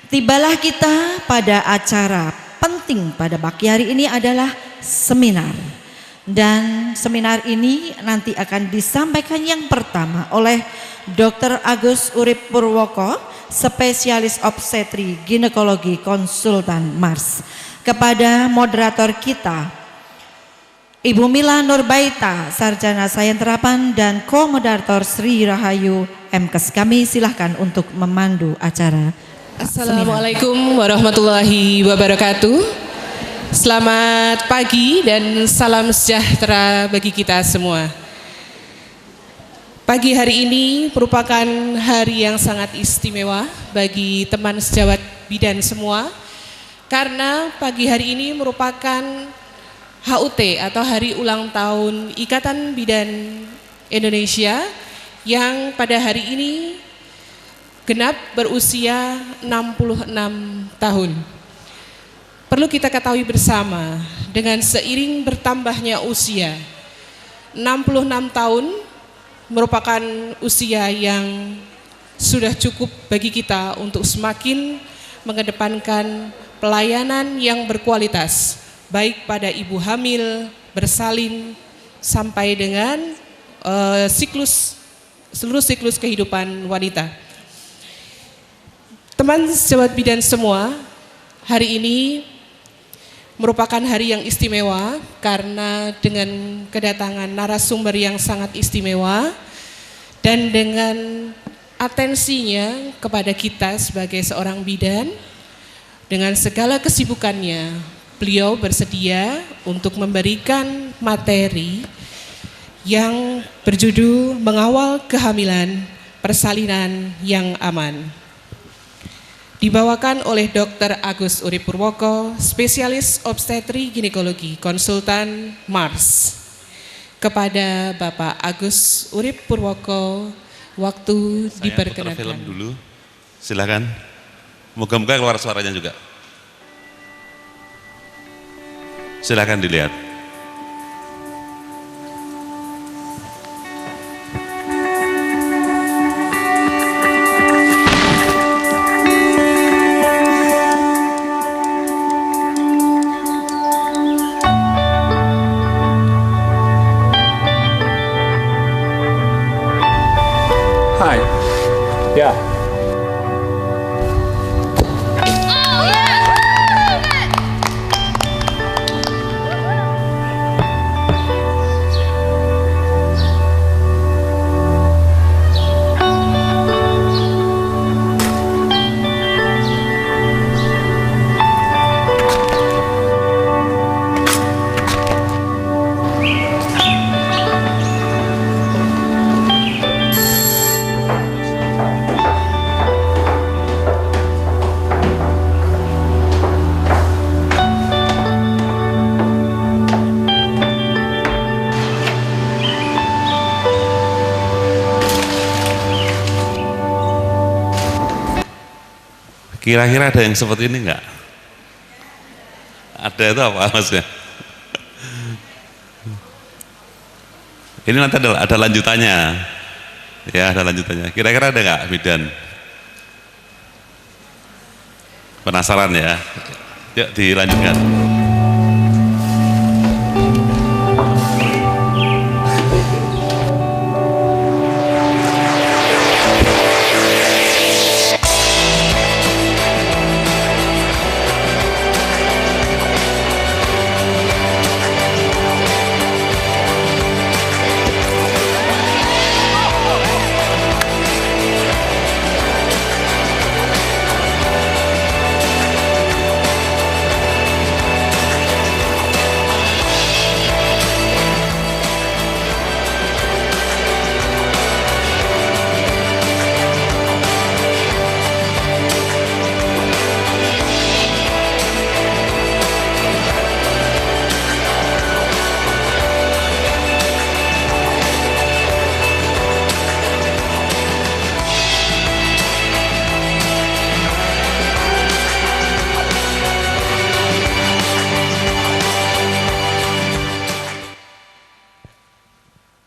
Tibalah kita pada acara penting pada pagi hari ini adalah seminar. Dan seminar ini nanti akan disampaikan yang pertama oleh Dr. Agus Urip Purwoko, spesialis obstetri ginekologi konsultan Mars. Kepada moderator kita, Ibu Mila Nurbaita, Sarjana Sains Terapan dan Komoderator Sri Rahayu MKes. Kami silahkan untuk memandu acara. Assalamualaikum warahmatullahi wabarakatuh. Selamat pagi dan salam sejahtera bagi kita semua. Pagi hari ini merupakan hari yang sangat istimewa bagi teman sejawat bidan semua, karena pagi hari ini merupakan HUT atau Hari Ulang Tahun Ikatan Bidan Indonesia yang pada hari ini genap berusia 66 tahun. Perlu kita ketahui bersama, dengan seiring bertambahnya usia, 66 tahun merupakan usia yang sudah cukup bagi kita untuk semakin mengedepankan pelayanan yang berkualitas, baik pada ibu hamil, bersalin, sampai dengan seluruh siklus kehidupan wanita. Teman sejawat bidan semua, hari ini merupakan hari yang istimewa karena dengan kedatangan narasumber yang sangat istimewa dan dengan atensinya kepada kita sebagai seorang bidan, dengan segala kesibukannya, beliau bersedia untuk memberikan materi yang berjudul Mengawal Kehamilan Persalinan yang Aman. Dibawakan oleh Dr. Agus Urip Purwoko, spesialis obstetri ginekologi konsultan Mars. Kepada Bapak Agus Urip Purwoko, waktu saya diperkenankan. putar film dulu, silakan. Moga-moga keluar suaranya juga. Silakan dilihat. Hi. Yeah. Kira-kira ada yang seperti ini enggak? Ada itu apa maksudnya? Ini nanti ada lanjutannya. Ya, ada lanjutannya. Kira-kira ada enggak bidan? Penasaran ya? Yuk dilanjutkan.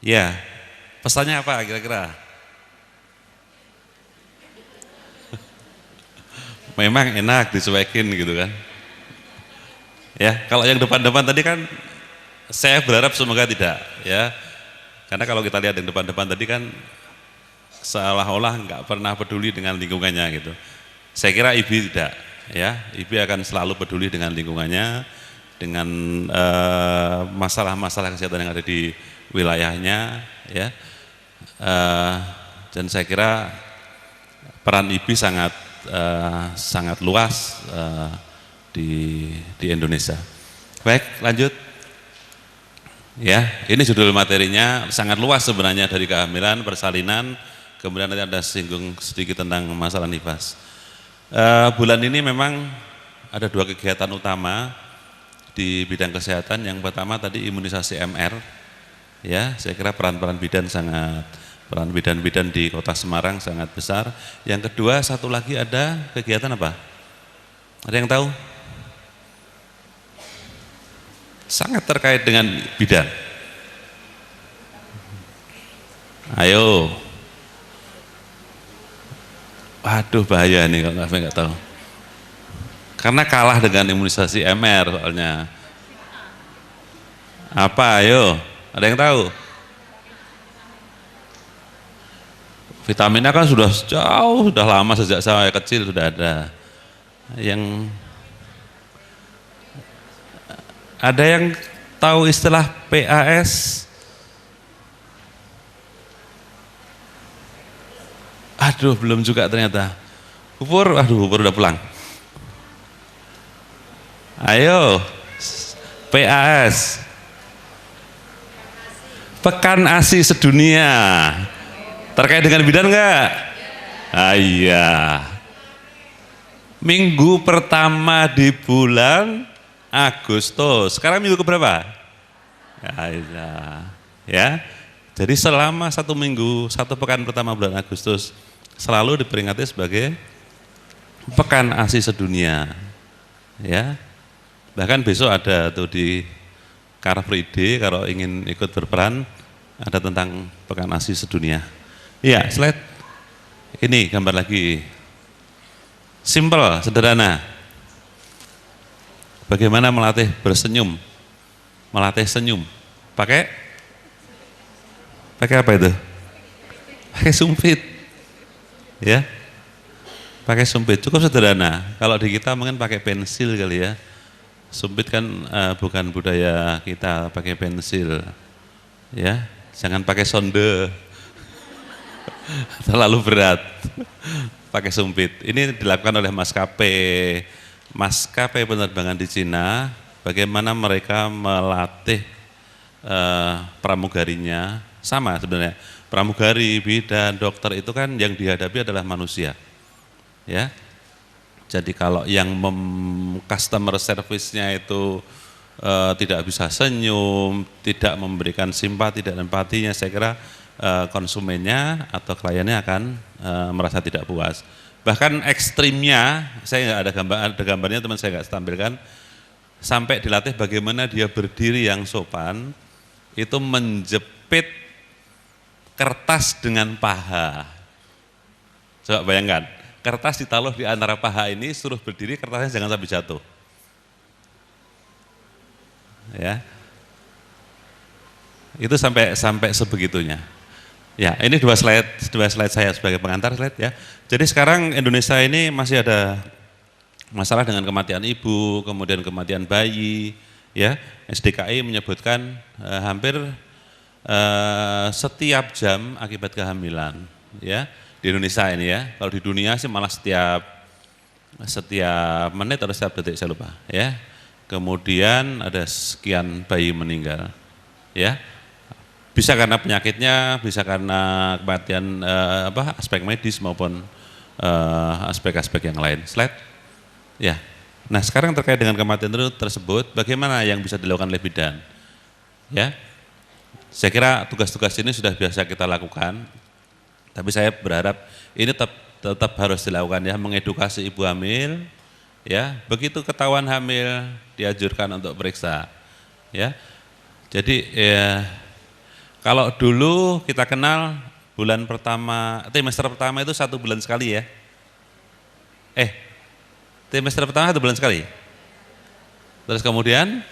Ya, pesannya apa kira-kira? memang enak dicuekin gitu kan. Ya, kalau yang depan-depan tadi kan saya berharap semoga tidak ya. Karena kalau kita lihat yang depan-depan tadi kan seolah-olah nggak pernah peduli dengan lingkungannya gitu. Saya kira IBI tidak ya. IBI akan selalu peduli dengan lingkungannya, dengan masalah-masalah kesehatan yang ada di wilayahnya ya. Dan saya kira peran IBI sangat luas di Indonesia. Baik, lanjut. Ya, ini judul materinya sangat luas sebenarnya, dari kehamilan, persalinan, kemudian nanti ada singgung sedikit tentang masalah nifas. Bulan ini memang ada 2 kegiatan utama di bidang kesehatan. Yang pertama tadi imunisasi MR. Ya, saya kira peran bidan-bidan di Kota Semarang sangat besar. Yang kedua, satu lagi ada kegiatan apa? Ada yang tahu? Sangat terkait dengan bidan. Ayo. Waduh, bahaya nih kalau nggak tahu. Karena kalah dengan imunisasi MR soalnya. Apa? Ayo, ada yang tahu? Vitaminnya kan sudah jauh, sudah lama, sejak saya kecil sudah ada. Ada yang tahu istilah PAS? Aduh, belum juga ternyata. Pupur udah pulang. Ayo, PAS. Pekan ASI sedunia. Terkait dengan bidan enggak? Iya. Minggu pertama di bulan Agustus. Sekarang minggu keberapa? Ya. Jadi selama 1 minggu, 1 pekan pertama bulan Agustus selalu diperingati sebagai Pekan ASI sedunia. Ya. Bahkan besok ada tuh di Car Free Day, kalau ingin ikut berperan ada tentang Pekan ASI sedunia. Iya, slide. Ini gambar lagi. Simple, sederhana. Bagaimana melatih bersenyum, melatih senyum, pakai apa itu? Pakai sumpit, ya, pakai sumpit, cukup sederhana. Kalau di kita mungkin pakai pensil kali ya, sumpit kan bukan budaya kita pakai pensil, ya, jangan pakai sonde, terlalu berat, pakai sumpit. Ini dilakukan oleh maskapai penerbangan di Cina, bagaimana mereka melatih pramugarinya. Sama sebenarnya, pramugari, bidan, dokter itu kan yang dihadapi adalah manusia. Ya. Jadi kalau yang customer service-nya itu tidak bisa senyum, tidak memberikan simpati dan empatinya, saya kira konsumennya atau kliennya akan merasa tidak puas. Bahkan ekstrimnya, saya nggak ada gambarnya, teman saya nggak tampilkan, sampai dilatih bagaimana dia berdiri yang sopan, itu menjepit kertas dengan paha. Coba bayangkan, kertas ditaruh di antara paha ini, suruh berdiri, kertasnya jangan sampai jatuh. Ya, itu sampai sebegitunya. Ya, ini dua slide saya sebagai pengantar slide ya. Jadi sekarang Indonesia ini masih ada masalah dengan kematian ibu, kemudian kematian bayi, ya. SDKI menyebutkan hampir setiap jam akibat kehamilan, ya, di Indonesia ini ya. Kalau di dunia sih malah setiap menit atau setiap detik, saya lupa, ya. Kemudian ada sekian bayi meninggal, ya. Bisa karena penyakitnya, bisa karena kematian aspek medis maupun aspek-aspek yang lain. Slide. Ya. Nah, sekarang terkait dengan kematian tersebut, bagaimana yang bisa dilakukan oleh bidan? Ya. Saya kira tugas-tugas ini sudah biasa kita lakukan. Tapi saya berharap ini tetap harus dilakukan ya, mengedukasi ibu hamil, ya. Begitu ketahuan hamil dianjurkan untuk periksa, ya. Jadi kalau dulu kita kenal trimester pertama itu 1 bulan sekali ya. Trimester pertama 1 bulan sekali. Terus kemudian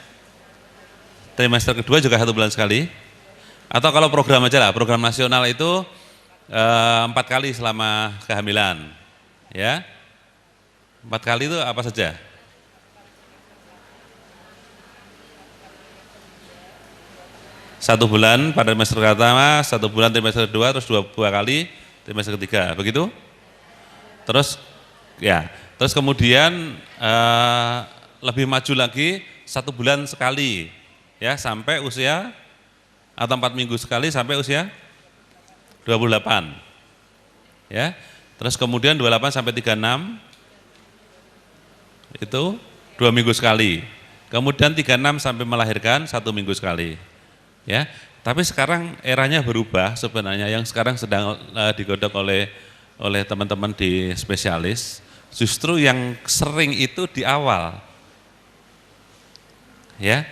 trimester kedua juga 1 bulan sekali. Atau kalau program aja lah, program nasional itu 4 kali selama kehamilan. Ya. 4 kali itu apa saja? Satu bulan pada trimester pertama, 1 bulan trimester kedua, terus 2 kali trimester ketiga, begitu? Terus ya, terus kemudian lebih maju lagi 1 bulan sekali, ya sampai usia atau 4 minggu sekali sampai usia 28, ya. Terus kemudian 28 sampai 36 itu 2 minggu sekali. Kemudian 36 sampai melahirkan 1 minggu sekali. Ya, tapi sekarang eranya berubah sebenarnya, yang sekarang sedang digodok oleh teman-teman di spesialis, justru yang sering itu di awal. Ya.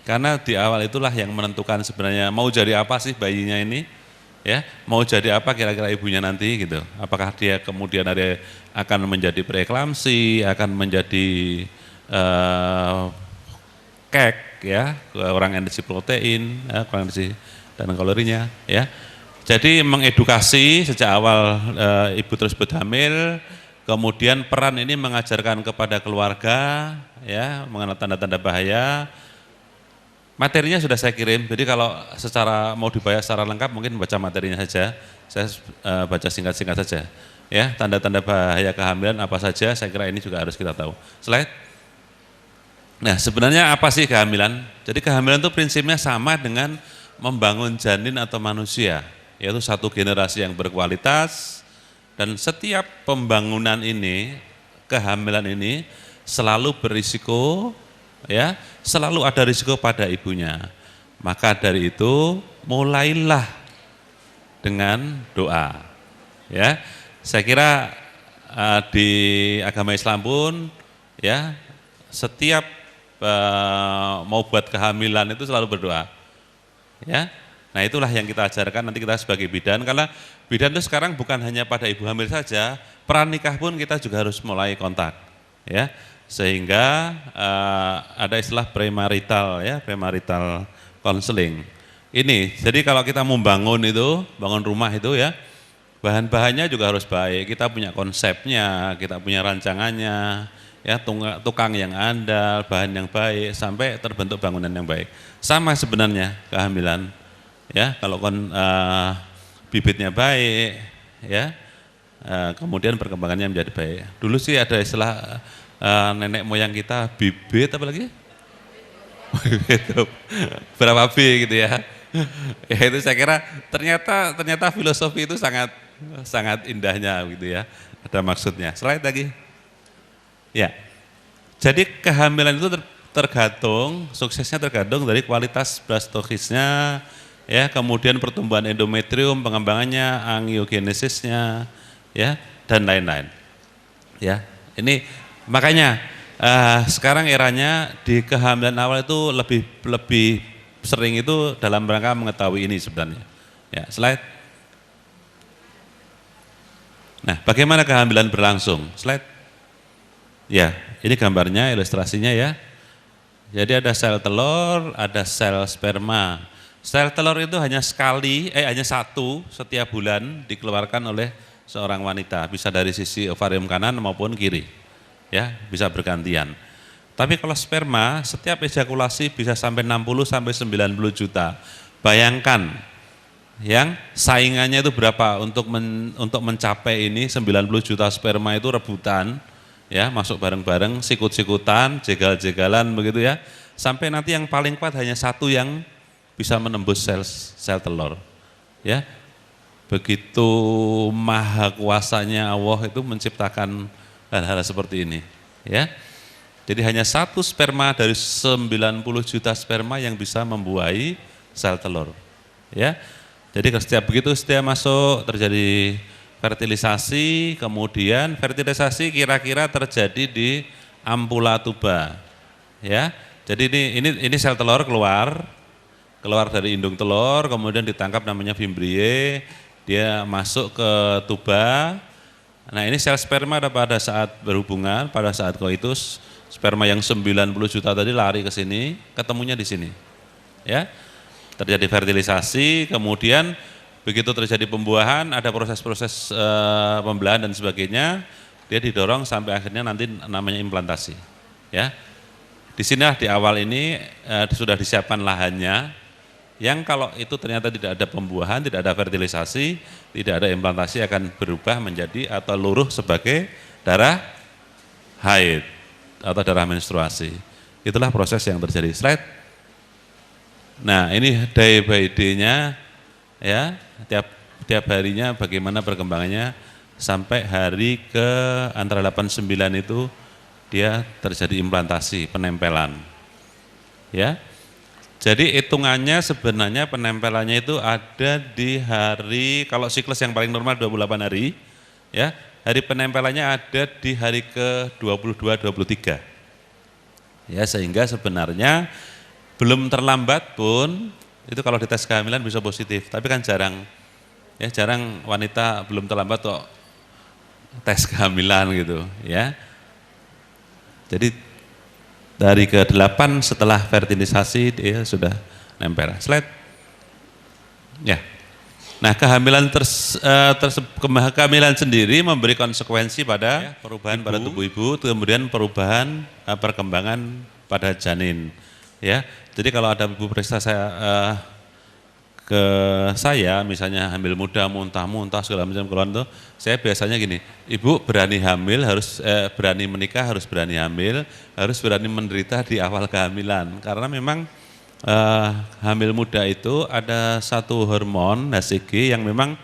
Karena di awal itulah yang menentukan sebenarnya mau jadi apa sih bayinya ini, ya, mau jadi apa kira-kira ibunya nanti gitu. Apakah dia kemudian akan menjadi preeklamsi, akan menjadi kek, ya, kurang energi protein, kurang energi dan kalorinya, ya. Jadi mengedukasi sejak awal ibu tersebut hamil, kemudian peran ini mengajarkan kepada keluarga, ya, mengenal tanda-tanda bahaya. Materinya sudah saya kirim, jadi kalau secara mau dibayar secara lengkap mungkin baca materinya saja, saya baca singkat-singkat saja. Ya, tanda-tanda bahaya kehamilan apa saja, saya kira ini juga harus kita tahu. Slide. Nah, sebenarnya apa sih kehamilan? Jadi kehamilan itu prinsipnya sama dengan membangun janin atau manusia, yaitu satu generasi yang berkualitas, dan setiap pembangunan ini, kehamilan ini selalu berisiko, ya, selalu ada risiko pada ibunya. Maka dari itu mulailah dengan doa. Ya, saya kira di agama Islam pun, ya, setiap mau buat kehamilan itu selalu berdoa, ya. Nah, itulah yang kita ajarkan nanti kita sebagai bidan, karena bidan itu sekarang bukan hanya pada ibu hamil saja, pranikah pun kita juga harus mulai kontak, ya, sehingga ada istilah premarital, ya, premarital counseling. Ini, jadi kalau kita membangun itu, bangun rumah itu, ya, bahan-bahannya juga harus baik, kita punya konsepnya, kita punya rancangannya, ya, tukang yang andal, bahan yang baik, sampai terbentuk bangunan yang baik. Sama sebenarnya kehamilan, ya, kalau bibitnya baik, ya, kemudian perkembangannya menjadi baik. Dulu sih ada istilah nenek moyang kita, bibit apa lagi? Berapa B gitu ya. Ya, itu saya kira ternyata filosofi itu sangat indahnya gitu ya. Ada maksudnya. Slide lagi. Ya, jadi kehamilan itu tergantung, suksesnya tergantung dari kualitas blastocisnya, ya, kemudian pertumbuhan endometrium, pengembangannya, angiogenesisnya, ya, dan lain-lain. Ya, ini makanya sekarang eranya di kehamilan awal itu lebih sering itu dalam rangka mengetahui ini sebenarnya. Ya, slide. Nah, bagaimana kehamilan berlangsung? Slide. Ya, ini gambarnya, ilustrasinya ya. Jadi ada sel telur, ada sel sperma. Sel telur itu hanya satu setiap bulan dikeluarkan oleh seorang wanita, bisa dari sisi ovarium kanan maupun kiri. Ya, bisa bergantian. Tapi kalau sperma setiap ejakulasi bisa sampai 60 sampai 90 juta. Bayangkan yang saingannya itu berapa untuk mencapai ini 90 juta sperma itu rebutan. Ya, masuk bareng-bareng, sikut-sikutan, jegal-jegalan begitu ya, sampai nanti yang paling kuat hanya satu yang bisa menembus sel telur. Ya, begitu maha kuasanya Allah itu menciptakan hal-hal seperti ini. Ya, jadi hanya satu sperma dari 90 juta sperma yang bisa membuahi sel telur. Ya, jadi setiap masuk terjadi fertilisasi, kemudian fertilisasi kira-kira terjadi di ampula tuba, ya. Jadi ini sel telur keluar dari indung telur, kemudian ditangkap namanya fimbrie, dia masuk ke tuba, Nah, ini sel sperma pada saat berhubungan, pada saat koitus, sperma yang 90 juta tadi lari ke sini, ketemunya di sini. Ya. Terjadi fertilisasi, kemudian begitu terjadi pembuahan, ada proses-proses pembelahan dan sebagainya, dia didorong sampai akhirnya nanti namanya implantasi. Ya. Di sinilah di awal ini sudah disiapkan lahannya, yang kalau itu ternyata tidak ada pembuahan, tidak ada fertilisasi, tidak ada implantasi, akan berubah menjadi atau luruh sebagai darah haid atau darah menstruasi. Itulah proses yang terjadi. Slide. Nah, ini day by day-nya ya, tiap harinya bagaimana perkembangannya sampai hari ke antara 89 itu dia terjadi implantasi, penempelan. Ya. Jadi hitungannya sebenarnya penempelannya itu ada di hari, kalau siklus yang paling normal 28 hari, ya, hari penempelannya ada di hari ke 22, 23. Ya, sehingga sebenarnya belum terlambat pun, itu kalau dites kehamilan bisa positif, tapi kan jarang, ya jarang wanita belum terlambat kok tes kehamilan gitu, ya. Jadi dari ke-8 setelah fertilisasi dia sudah nempel. Slide. Ya. Nah, kehamilan kehamilan sendiri memberi konsekuensi pada perubahan pada tubuh ibu, kemudian perubahan perkembangan pada janin. Ya. Jadi kalau ada ibu periksa ke saya, misalnya hamil muda, muntah-muntah segala macam keluhan itu, saya biasanya gini, ibu berani hamil harus berani menikah, harus berani hamil, harus berani menderita di awal kehamilan, karena memang hamil muda itu ada satu hormon HCG yang memang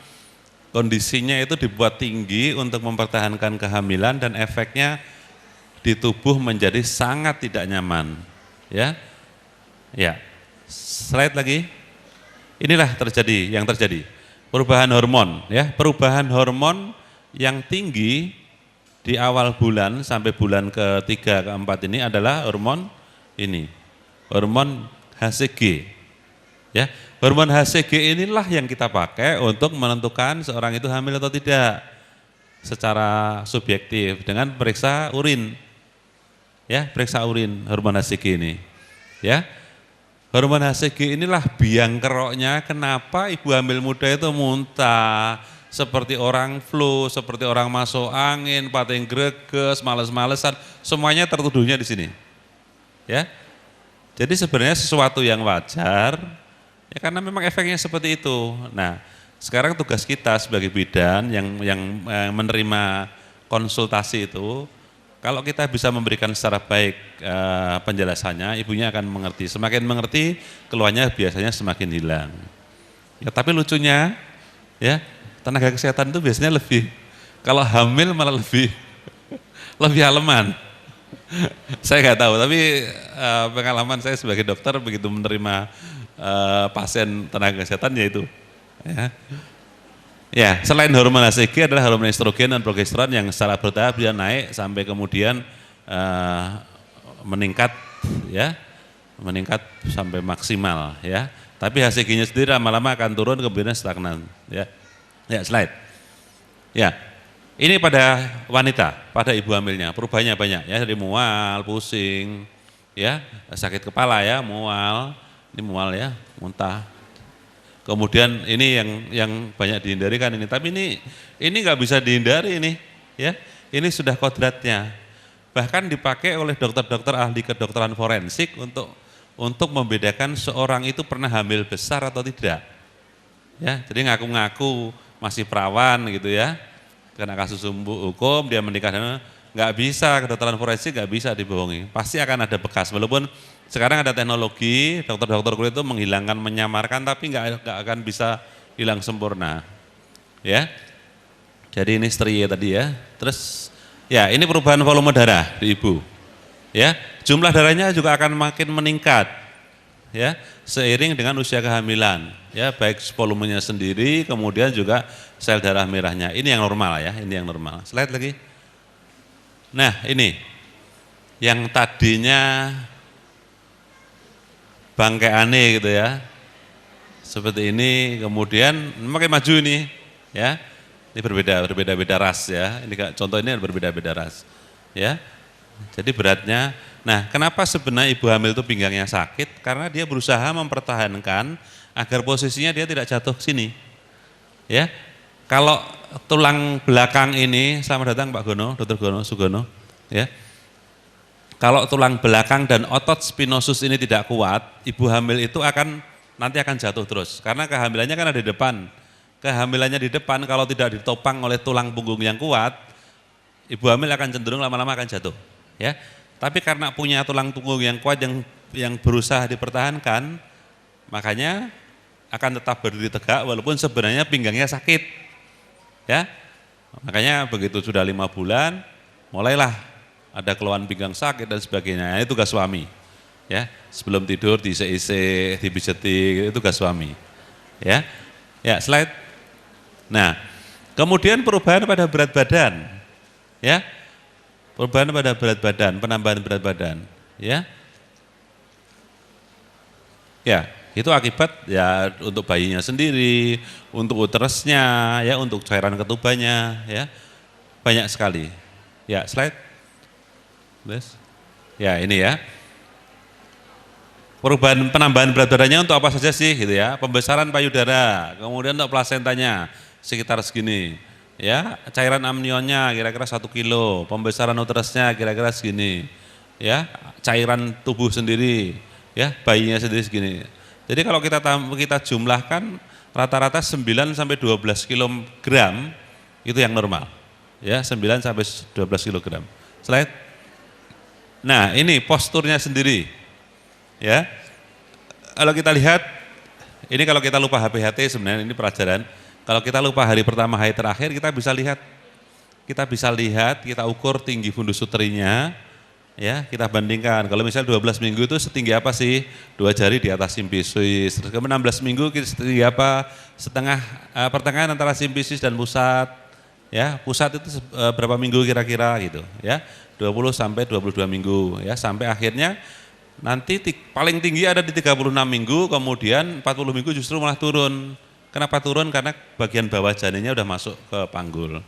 kondisinya itu dibuat tinggi untuk mempertahankan kehamilan dan efeknya di tubuh menjadi sangat tidak nyaman, ya, ya. Slide lagi. Inilah yang terjadi, perubahan hormon, ya, perubahan hormon yang tinggi di awal bulan sampai bulan ke-3, ke-4 ini adalah hormon ini, hormon HCG, ya, hormon HCG inilah yang kita pakai untuk menentukan seorang itu hamil atau tidak, secara subjektif dengan periksa urin, ya, periksa urin hormon HCG ini, ya. Hormon HCG inilah biang keroknya kenapa ibu hamil muda itu muntah, seperti orang flu, seperti orang masuk angin, pating greges, males-malesan, semuanya tertuduhnya di sini. Ya. Jadi sebenarnya sesuatu yang wajar, ya karena memang efeknya seperti itu. Nah, sekarang tugas kita sebagai bidan yang menerima konsultasi itu, kalau kita bisa memberikan secara baik penjelasannya, ibunya akan mengerti. Semakin mengerti, keluhannya biasanya semakin hilang. Ya, tapi lucunya, ya tenaga kesehatan itu biasanya lebih, kalau hamil malah lebih haleman. Saya nggak tahu, tapi pengalaman saya sebagai dokter begitu menerima pasien tenaga kesehatan yaitu. Ya, selain hormon HCG adalah hormon estrogen dan progesteron yang secara bertahap dia naik sampai kemudian meningkat, ya, meningkat sampai maksimal, ya. Tapi HCG-nya sendiri lama-lama akan turun kemudian stagnan, ya. Ya, slide. Ya, ini pada wanita, pada ibu hamilnya perubahannya banyak, ya, dari mual, pusing, ya, sakit kepala, ya, mual, ini mual, ya, muntah. Kemudian ini yang banyak dihindari kan ini, tapi ini nggak bisa dihindari ini, ya. Ini sudah kodratnya. Bahkan dipakai oleh dokter-dokter ahli kedokteran forensik untuk membedakan seorang itu pernah hamil besar atau tidak. Ya, jadi ngaku-ngaku masih perawan gitu, ya. Karena kasus hukum dia menikah, nggak bisa, kedokteran forensik nggak bisa dibohongi. Pasti akan ada bekas, walaupun sekarang ada teknologi, dokter-dokter kulit itu menghilangkan, menyamarkan, tapi nggak akan bisa hilang sempurna, ya. Jadi ini stria tadi, ya. Terus, ya ini perubahan volume darah di ibu, ya. Jumlah darahnya juga akan makin meningkat, ya, seiring dengan usia kehamilan, ya, baik volumenya sendiri, kemudian juga sel darah merahnya. Ini yang normal, ya, ini yang normal. Slide lagi. Nah, ini yang tadinya bangkai aneh gitu, ya, seperti ini, kemudian makin maju ini, ya, Ini berbeda-beda ras ya. Contoh ini berbeda-beda ras. Ya. Jadi beratnya. Nah, kenapa sebenarnya ibu hamil itu pinggangnya sakit? Karena dia berusaha mempertahankan agar posisinya dia tidak jatuh ke sini. Ya. Kalau tulang belakang ini, selamat datang Pak Gono, Dr. Gono Sugono, ya. Kalau tulang belakang dan otot spinosus ini tidak kuat, ibu hamil itu nanti akan jatuh terus. Karena kehamilannya kan ada di depan. Kehamilannya di depan kalau tidak ditopang oleh tulang punggung yang kuat, ibu hamil akan cenderung lama-lama akan jatuh. Ya, tapi karena punya tulang punggung yang kuat yang berusaha dipertahankan, makanya akan tetap berdiri tegak walaupun sebenarnya pinggangnya sakit. Ya, makanya begitu sudah 5 bulan, mulailah ada keluhan pinggang sakit dan sebagainya. Itu tugas suami. Ya, sebelum tidur diisik-isik, dipijeti, itu tugas suami. Ya, slide. Nah, kemudian perubahan pada berat badan, ya, perubahan pada berat badan, penambahan berat badan, ya, itu akibat ya untuk bayinya sendiri, untuk uterusnya, ya, untuk cairan ketubannya, ya, banyak sekali. Ya, slide, please. Ya, ini ya. Perubahan penambahan berat badannya untuk apa saja sih, gitu ya? Pembesaran payudara, kemudian untuk plasentanya sekitar segini, ya, cairan amnionnya kira-kira 1 kilo, pembesaran uterusnya kira-kira segini, ya, cairan tubuh sendiri, ya, bayinya sendiri segini. Jadi kalau kita jumlahkan rata-rata 9 sampai 12 kilogram itu yang normal, ya, 9 sampai 12 kilogram. Slide. Nah, ini posturnya sendiri, ya. Kalau kita lihat, ini kalau kita lupa HPHT sebenarnya ini pelajaran. Kalau kita lupa hari pertama, hari terakhir, kita bisa lihat, kita ukur tinggi fundus sutrinya, ya, kita bandingkan. Kalau misalnya 12 minggu itu setinggi apa sih? 2 jari di atas simpisis. Terus kemudian 16 minggu setinggi apa? Pertengahan antara simpisis dan pusat. Ya, pusat itu berapa minggu kira-kira gitu, ya. 20 sampai 22 minggu, ya, sampai akhirnya nanti paling tinggi ada di 36 minggu, kemudian 40 minggu justru malah turun. Kenapa turun? Karena bagian bawah janinnya udah masuk ke panggul,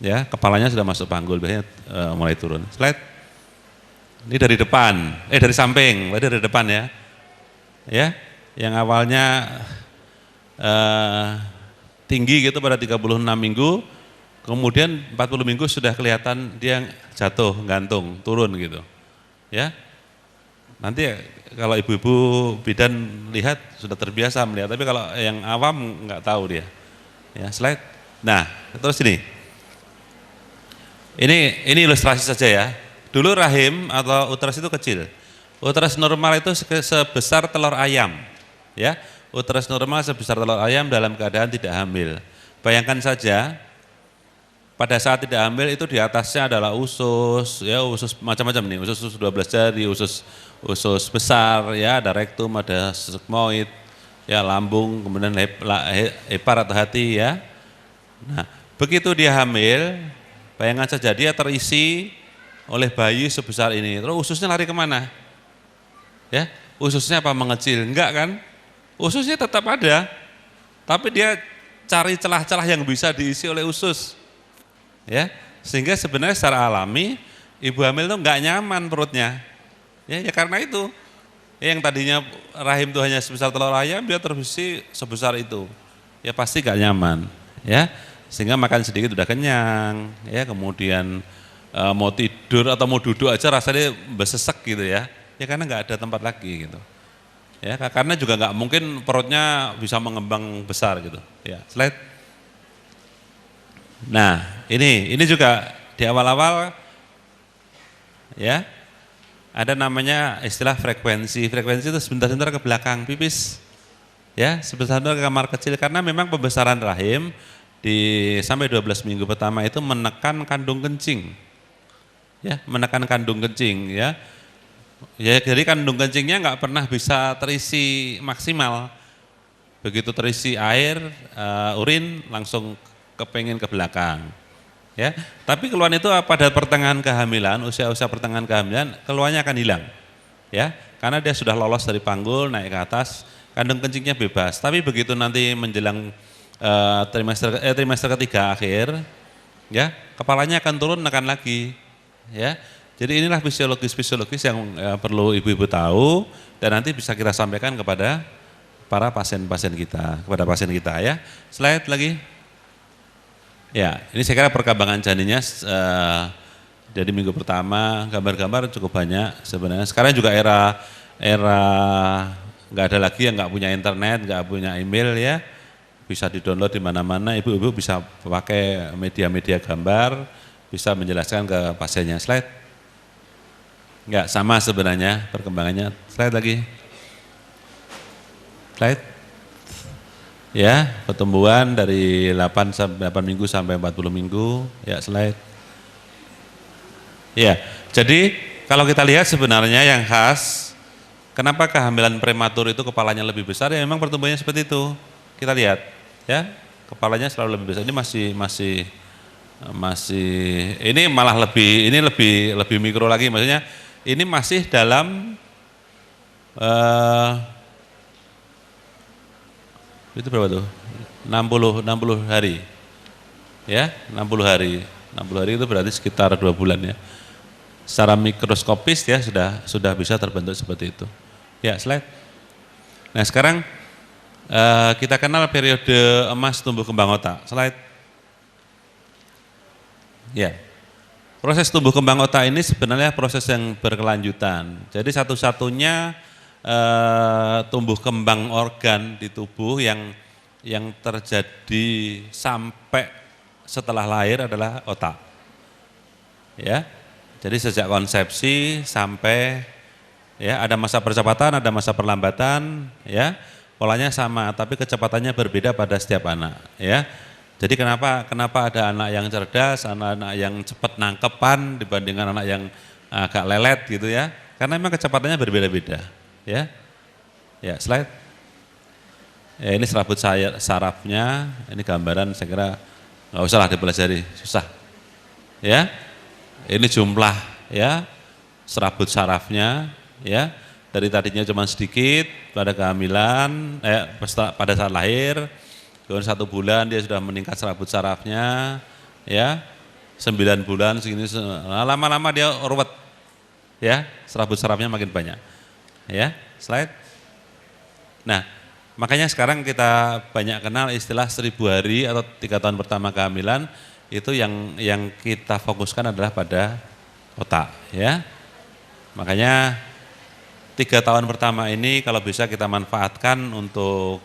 ya, kepalanya sudah masuk panggul, biasanya mulai turun. Slide. Ini dari depan, dari samping, dari depan ya, ya, yang awalnya tinggi gitu pada 36 minggu, kemudian 40 minggu sudah kelihatan dia jatuh, gantung, turun gitu, ya. Nanti kalau ibu-ibu bidan lihat sudah terbiasa melihat, tapi kalau yang awam nggak tahu dia. Ya, slide. Nah, terus ini ilustrasi saja ya. Dulu rahim atau uterus itu kecil. Uterus normal itu sebesar telur ayam. Ya, uterus normal sebesar telur ayam dalam keadaan tidak hamil. Bayangkan saja, pada saat tidak hamil itu di atasnya adalah usus, ya, usus macam-macam nih, usus 12 jari, usus besar, ya, ada rektum, ada sigmoid, ya, lambung, kemudian hepar atau hati, ya. Nah, begitu dia hamil, bayangkan saja dia terisi oleh bayi sebesar ini. Terus ususnya lari kemana? Ya, ususnya apa mengecil? Enggak kan? Ususnya tetap ada, tapi dia cari celah-celah yang bisa diisi oleh usus. Ya, sehingga sebenarnya secara alami ibu hamil itu enggak nyaman perutnya. Ya karena itu, yang tadinya rahim itu hanya sebesar telur ayam, dia terisi sebesar itu. Ya pasti enggak nyaman, ya. Sehingga makan sedikit udah kenyang, ya, kemudian mau tidur atau mau duduk aja rasanya besesek gitu ya. Ya karena enggak ada tempat lagi gitu. Ya, karena juga enggak mungkin perutnya bisa mengembang besar gitu. Ya, slide. Nah, ini juga di awal-awal, ya, ada namanya istilah frekuensi. Frekuensi itu sebentar-sebentar ke belakang pipis, ya, sebentar-sebentar ke kamar kecil, karena memang pembesaran rahim sampai 12 minggu pertama itu menekan kandung kencing, ya, menekan kandung kencing, ya. Ya, jadi kandung kencingnya nggak pernah bisa terisi maksimal. Begitu terisi air, urin langsung kepengen ke belakang, ya. Tapi keluhan itu pada pertengahan kehamilan, usia-usia pertengahan kehamilan, keluhannya akan hilang, ya, karena dia sudah lolos dari panggul naik ke atas, kandung kencingnya bebas. Tapi begitu nanti menjelang trimester ketiga akhir, ya kepalanya akan turun nekan lagi, ya. Jadi inilah fisiologis yang perlu ibu-ibu tahu dan nanti bisa kita sampaikan kepada para pasien-pasien kita, ya. Slide lagi. Ya, ini saya kira perkembangan janinnya jadi minggu pertama gambar-gambar cukup banyak sebenarnya. Sekarang juga era nggak ada lagi yang nggak punya internet, nggak punya email ya. Bisa di-download di mana-mana, ibu-ibu bisa pakai media-media gambar, bisa menjelaskan ke pasiennya. Slide. Enggak, sama sebenarnya perkembangannya. Slide lagi. Slide. Ya, pertumbuhan dari 8 minggu sampai 40 minggu. Ya, slide. Ya, jadi kalau kita lihat sebenarnya yang khas, kenapa kehamilan prematur itu kepalanya lebih besar? Ya memang pertumbuhannya seperti itu. Kita lihat, ya, kepalanya selalu lebih besar. Ini masih ini malah lebih mikro lagi, maksudnya ini masih dalam itu berapa tuh? 60 hari. Ya, 60 hari. 60 hari itu berarti sekitar 2 bulan ya. Secara mikroskopis ya sudah bisa terbentuk seperti itu. Ya, slide. Nah, sekarang kita kenal periode emas tumbuh kembang otak. Slide. Ya. Proses tumbuh kembang otak ini sebenarnya proses yang berkelanjutan. Jadi satu-satunya tumbuh kembang organ di tubuh yang terjadi sampai setelah lahir adalah otak. Ya. Jadi sejak konsepsi sampai ya ada masa percepatan, ada masa perlambatan, ya. Polanya sama tapi kecepatannya berbeda pada setiap anak, ya. Jadi kenapa ada anak yang cerdas, anak-anak yang cepat nangkepan dibandingkan anak yang agak lelet gitu ya. Karena memang kecepatannya berbeda-beda. Ya, ya slide. Ya, ini serabut sarafnya, ini gambaran saya kira nggak usah lah dipelajari, susah. Ya, ini jumlah ya serabut sarafnya, ya dari tadinya cuma sedikit pada kehamilan, pada saat lahir, kemudian 1 bulan dia sudah meningkat serabut sarafnya, ya 9 bulan segini, lama-lama dia ruwet, ya serabut sarafnya makin banyak. Ya, slide. Nah, makanya sekarang kita banyak kenal istilah 1000 hari atau 3 tahun pertama kehamilan, itu yang kita fokuskan adalah pada otak, ya. Makanya 3 tahun pertama ini kalau bisa kita manfaatkan untuk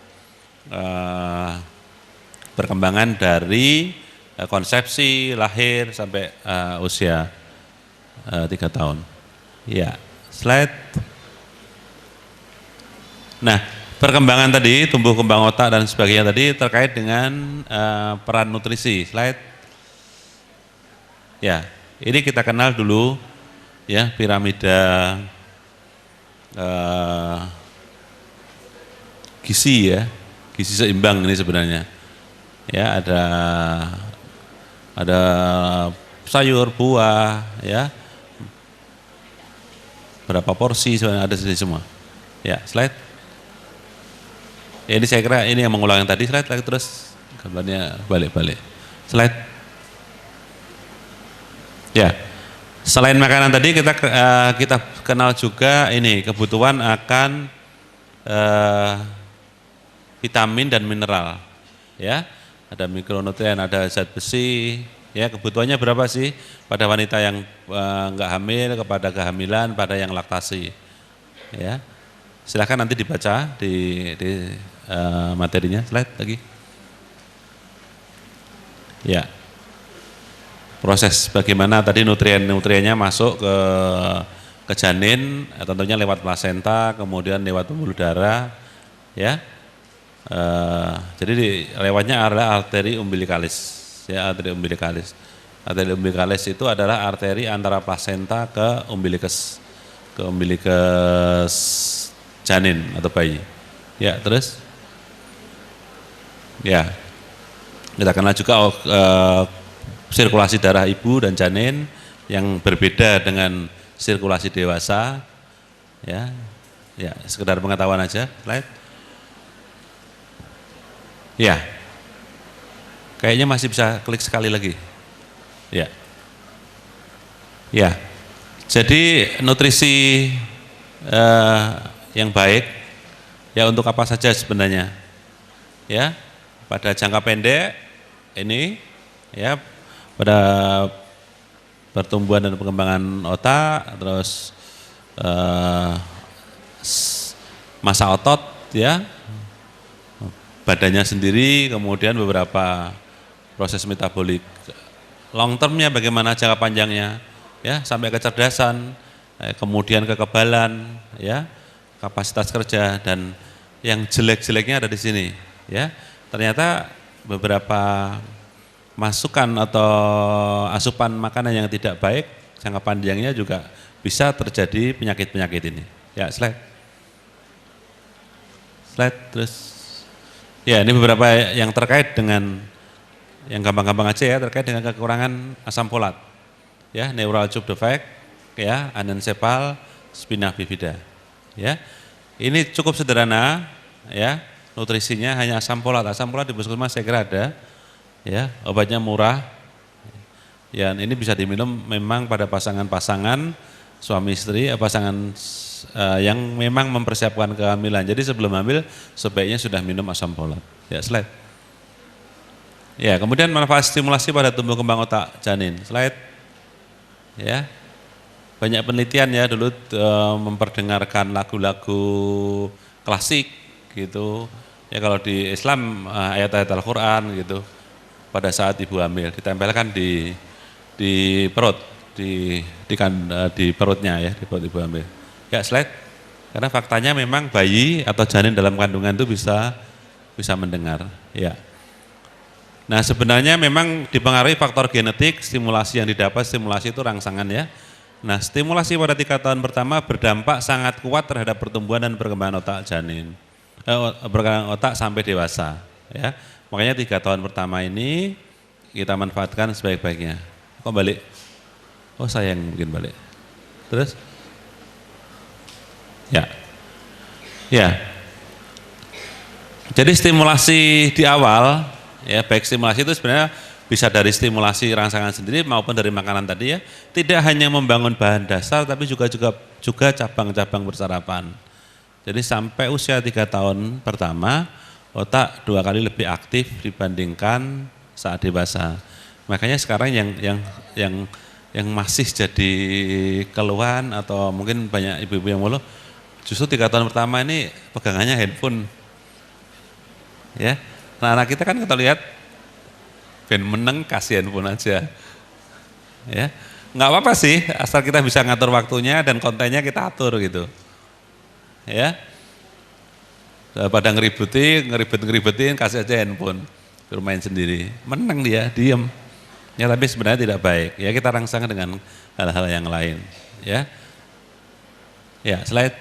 perkembangan dari konsepsi, lahir sampai usia 3 tahun. Ya, slide. Nah, perkembangan tadi, tumbuh kembang otak dan sebagainya tadi terkait dengan peran nutrisi. Slide. Ya, ini kita kenal dulu ya piramida gizi ya, gizi seimbang ini sebenarnya. Ya, ada sayur, buah, ya. Berapa porsi sebenarnya ada di semua. Ya, slide. Ya, ini saya kira ini yang mengulang yang tadi, slide lagi terus gambarnya balik-balik. Slide. Ya. Selain makanan tadi kita kenal juga ini kebutuhan akan vitamin dan mineral. Ya. Ada mikronutrien, ada zat besi. Ya, kebutuhannya berapa sih pada wanita yang enggak hamil, kepada kehamilan, pada yang laktasi. Ya. Silahkan nanti dibaca di materinya, slide lagi. Ya, proses bagaimana tadi nutriennya masuk ke janin, tentunya lewat plasenta, kemudian lewat pembuluh darah, ya. Jadi lewatnya adalah arteri umbilikalis, ya arteri umbilikalis. Arteri umbilikalis itu adalah arteri antara plasenta ke umbilikus janin atau bayi. Ya, terus. Ya, kita kenal juga sirkulasi darah ibu dan janin yang berbeda dengan sirkulasi dewasa. Ya, sekedar pengetahuan aja. Slide. Ya, Kayaknya masih bisa klik sekali lagi. Ya. Ya. Jadi nutrisi yang baik ya untuk apa saja sebenarnya. Ya. Pada jangka pendek ini ya pada pertumbuhan dan pengembangan otak, terus massa otot ya, badannya sendiri, kemudian beberapa proses metabolik. Long termnya bagaimana, jangka panjangnya ya, sampai kecerdasan, kemudian kekebalan ya, kapasitas kerja, dan yang jelek-jeleknya ada di sini ya. Ternyata beberapa masukan atau asupan makanan yang tidak baik jangka panjangnya juga bisa terjadi penyakit-penyakit ini. Ya, slide terus. Ya, ini beberapa yang terkait dengan yang gampang-gampang aja ya, terkait dengan kekurangan asam folat. Ya, neural tube defect, ya, anencepal, spina bifida. Ya. Ini cukup sederhana ya, nutrisinya hanya asam folat. Asam folat di puskesmas saya kira ada. Ya, obatnya murah. Ya, ini bisa diminum memang pada pasangan-pasangan suami istri, pasangan yang memang mempersiapkan kehamilan. Jadi sebelum hamil sebaiknya sudah minum asam folat. Ya, slide. Ya, kemudian manfaat stimulasi pada tumbuh kembang otak janin. Slide. Ya. Banyak penelitian ya dulu memperdengarkan lagu-lagu klasik gitu. Ya, kalau di Islam ayat-ayat Al-Qur'an gitu. Pada saat ibu hamil ditempelkan di perut, di perutnya ya, di perut ibu hamil. Ya, slide. Karena faktanya memang bayi atau janin dalam kandungan itu bisa mendengar. Ya. Nah, sebenarnya memang dipengaruhi faktor genetik, stimulasi yang didapat, stimulasi itu rangsangan ya. Nah, stimulasi pada 3 tahun pertama berdampak sangat kuat terhadap pertumbuhan dan perkembangan otak janin, perkembangan otak sampai dewasa. Ya, makanya 3 tahun pertama ini kita manfaatkan sebaik-baiknya. Kok balik? Oh, saya yang mungkin balik. Terus? Ya, ya. Jadi stimulasi di awal, ya baik stimulasi itu sebenarnya bisa dari stimulasi rangsangan sendiri maupun dari makanan tadi ya. Tidak hanya membangun bahan dasar tapi juga cabang-cabang bersarapan. Jadi sampai usia 3 tahun pertama otak 2 kali lebih aktif dibandingkan saat dewasa. Makanya sekarang yang masih jadi keluhan atau mungkin banyak ibu-ibu yang mengeluh, justru 3 tahun pertama ini pegangannya handphone. Ya, nah anak kita kan kita lihat ben meneng kasih handphone aja. Ya, nggak apa-apa sih, asal kita bisa ngatur waktunya dan kontennya kita atur gitu. Ya, pada ngeribetin kasih aja handphone, bermain sendiri, menang dia, diem. Ya, tapi sebenarnya tidak baik. Ya, kita rangsang dengan hal-hal yang lain. Ya, ya, slide.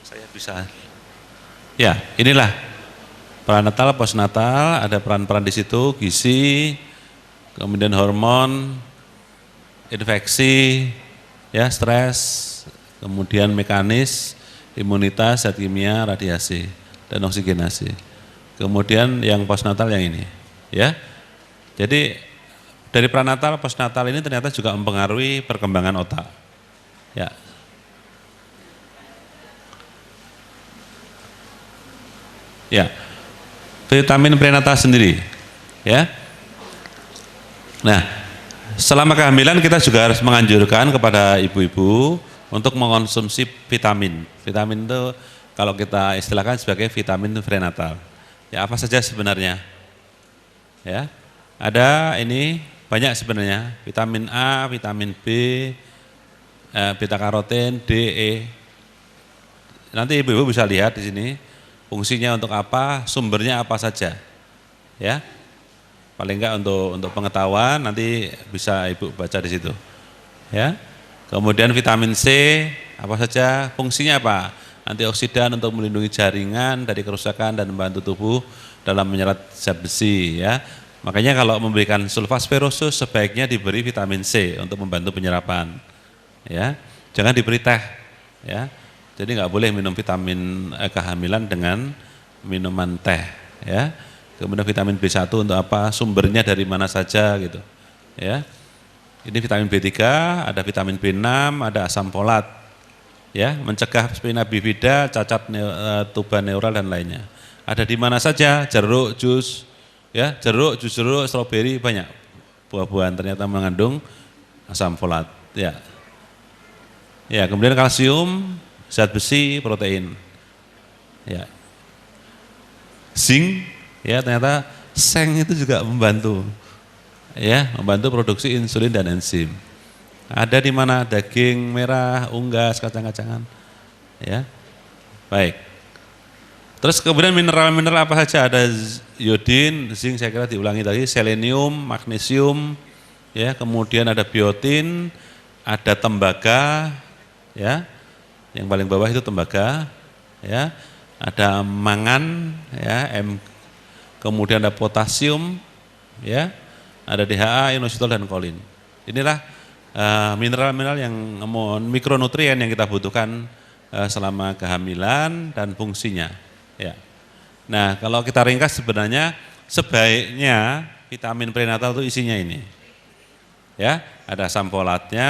Saya bisa. Ya, inilah prenatal, postnatal, ada peran-peran di situ, gizi, kemudian hormon, infeksi, ya, stres, kemudian mekanis, imunitas, zat kimia, radiasi, dan oksigenasi. Kemudian yang postnatal yang ini, ya. Jadi dari prenatal, postnatal ini ternyata juga mempengaruhi perkembangan otak. Ya. Ya. Vitamin prenatal sendiri, ya. Nah, selama kehamilan kita juga harus menganjurkan kepada ibu-ibu untuk mengonsumsi vitamin. Vitamin itu kalau kita istilahkan sebagai vitamin prenatal. Ya, apa saja sebenarnya? Ya, ada ini banyak sebenarnya, vitamin A, vitamin B, beta karoten, D, E. Nanti ibu-ibu bisa lihat di sini fungsinya untuk apa, sumbernya apa saja. Ya. Paling enggak untuk pengetahuan nanti bisa ibu baca di situ. Ya. Kemudian vitamin C apa saja, fungsinya apa? Antioksidan untuk melindungi jaringan dari kerusakan dan membantu tubuh dalam menyerap zat besi, ya. Makanya kalau memberikan sulfasferosus sebaiknya diberi vitamin C untuk membantu penyerapan. Ya. Jangan diberi teh, ya. Jadi nggak boleh minum vitamin kehamilan dengan minuman teh, ya. Kemudian vitamin B1 untuk apa? Sumbernya dari mana saja gitu. Ya. Ini vitamin B3, ada vitamin B6, ada asam folat. Ya, mencegah spina bifida, cacat tuba neural dan lainnya. Ada di mana saja? Jeruk, jus, ya, jeruk, jus jeruk, stroberi, banyak buah-buahan ternyata mengandung asam folat. Ya. Ya, kemudian kalsium, zat besi, protein. Ya. Zinc, ya ternyata seng itu juga membantu. Ya, membantu produksi insulin dan enzim. Ada di mana? Daging merah, unggas, kacang-kacangan. Ya. Baik. Terus kemudian mineral-mineral apa saja? Ada iodin, zinc saya kira diulangi tadi, selenium, magnesium, ya, kemudian ada biotin, ada tembaga, ya. Yang paling bawah itu tembaga, ya. Ada mangan, ya, kemudian ada potasium, ya. Ada DHA, inositol dan kolin. Inilah mineral-mineral yang mikronutrien yang kita butuhkan selama kehamilan dan fungsinya. Ya. Nah, kalau kita ringkas sebenarnya sebaiknya vitamin prenatal itu isinya ini. Ya, ada asam folatnya,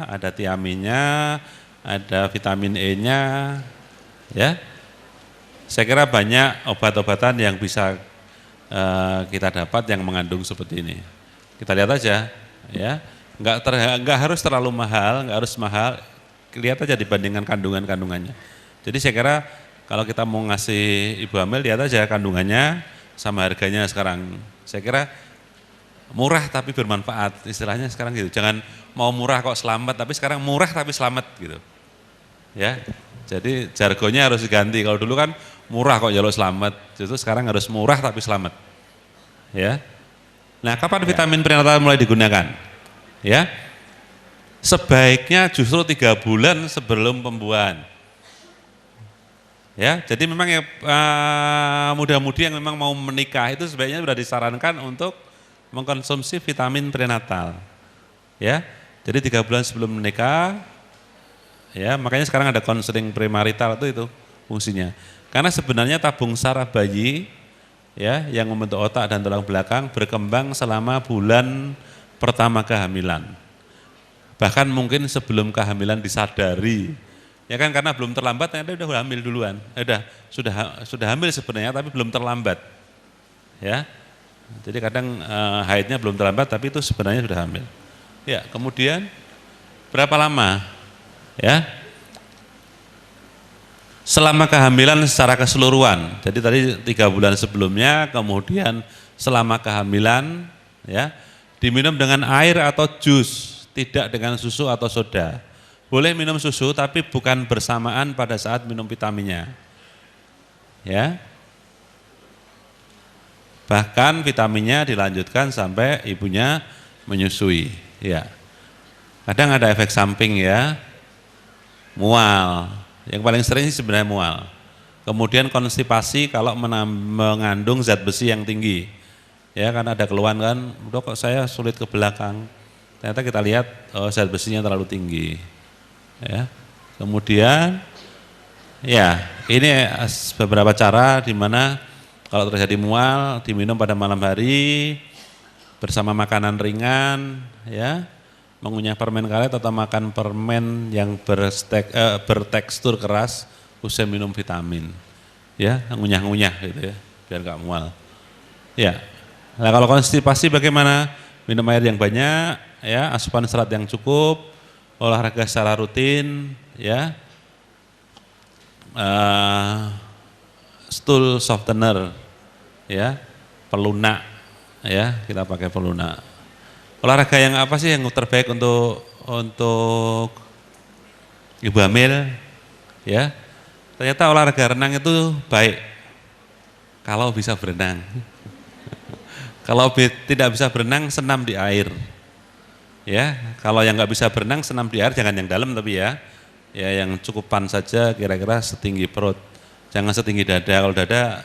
ada tiaminnya, ada vitamin E-nya, ya. Saya kira banyak obat-obatan yang bisa kita dapat yang mengandung seperti ini. Kita lihat aja, ya. Enggak harus terlalu mahal, enggak harus mahal. Lihat aja dibandingkan kandungannya. Jadi saya kira kalau kita mau ngasih ibu hamil, lihat aja kandungannya sama harganya sekarang. Saya kira murah tapi bermanfaat, istilahnya sekarang gitu. Jangan mau murah kok selamat, tapi sekarang murah tapi selamat gitu. Ya, jadi jargonnya harus diganti. Kalau dulu kan murah kok jalur selamat, justru sekarang harus murah tapi selamat. Ya. Nah, kapan vitamin prenatal mulai digunakan? Ya, sebaiknya justru 3 bulan sebelum pembuahan. Ya, jadi memang ya muda-mudi yang memang mau menikah itu sebaiknya sudah disarankan untuk mengkonsumsi vitamin prenatal. Ya, jadi 3 bulan sebelum menikah. Ya, makanya sekarang ada konseling premarital itu fungsinya. Karena sebenarnya tabung saraf bayi, ya, yang membentuk otak dan tulang belakang berkembang selama bulan pertama kehamilan. Bahkan mungkin sebelum kehamilan disadari. Ya kan, karena belum terlambat ternyata udah hamil duluan. Sudah hamil sebenarnya tapi belum terlambat. Ya. Jadi kadang haidnya belum terlambat tapi itu sebenarnya sudah hamil. Ya, kemudian berapa lama? Ya. Selama kehamilan secara keseluruhan. Jadi tadi 3 bulan sebelumnya, kemudian selama kehamilan, ya, diminum dengan air atau jus, tidak dengan susu atau soda. Boleh minum susu tapi bukan bersamaan pada saat minum vitaminnya. Ya. Bahkan vitaminnya dilanjutkan sampai ibunya menyusui, ya. Kadang ada efek samping, ya. Mual. Yang paling sering sih sebenarnya mual. Kemudian konstipasi kalau mengandung zat besi yang tinggi. Ya, kan ada keluhan kan, "Dok, kok saya sulit ke belakang." Ternyata kita lihat zat besinya terlalu tinggi. Ya. Kemudian ya, ini beberapa cara di mana kalau terjadi mual diminum pada malam hari bersama makanan ringan, ya. Mengunyah permen karet atau makan permen yang bertekstur keras usai minum vitamin. Ya, ngunyah-ngunyah gitu ya, biar enggak mual. Ya. Nah, kalau konstipasi bagaimana? Minum air yang banyak, ya, asupan serat yang cukup, olahraga secara rutin, ya. Stool softener, ya, pelunak, ya, kita pakai pelunak. Olahraga yang apa sih yang terbaik untuk ibu hamil? Ya, ternyata olahraga renang itu baik kalau bisa berenang. Kalau tidak bisa berenang, senam di air. Ya, kalau yang nggak bisa berenang, senam di air, jangan yang dalam tapi ya yang cukupan saja, kira-kira setinggi perut. Jangan setinggi dada. Kalau dada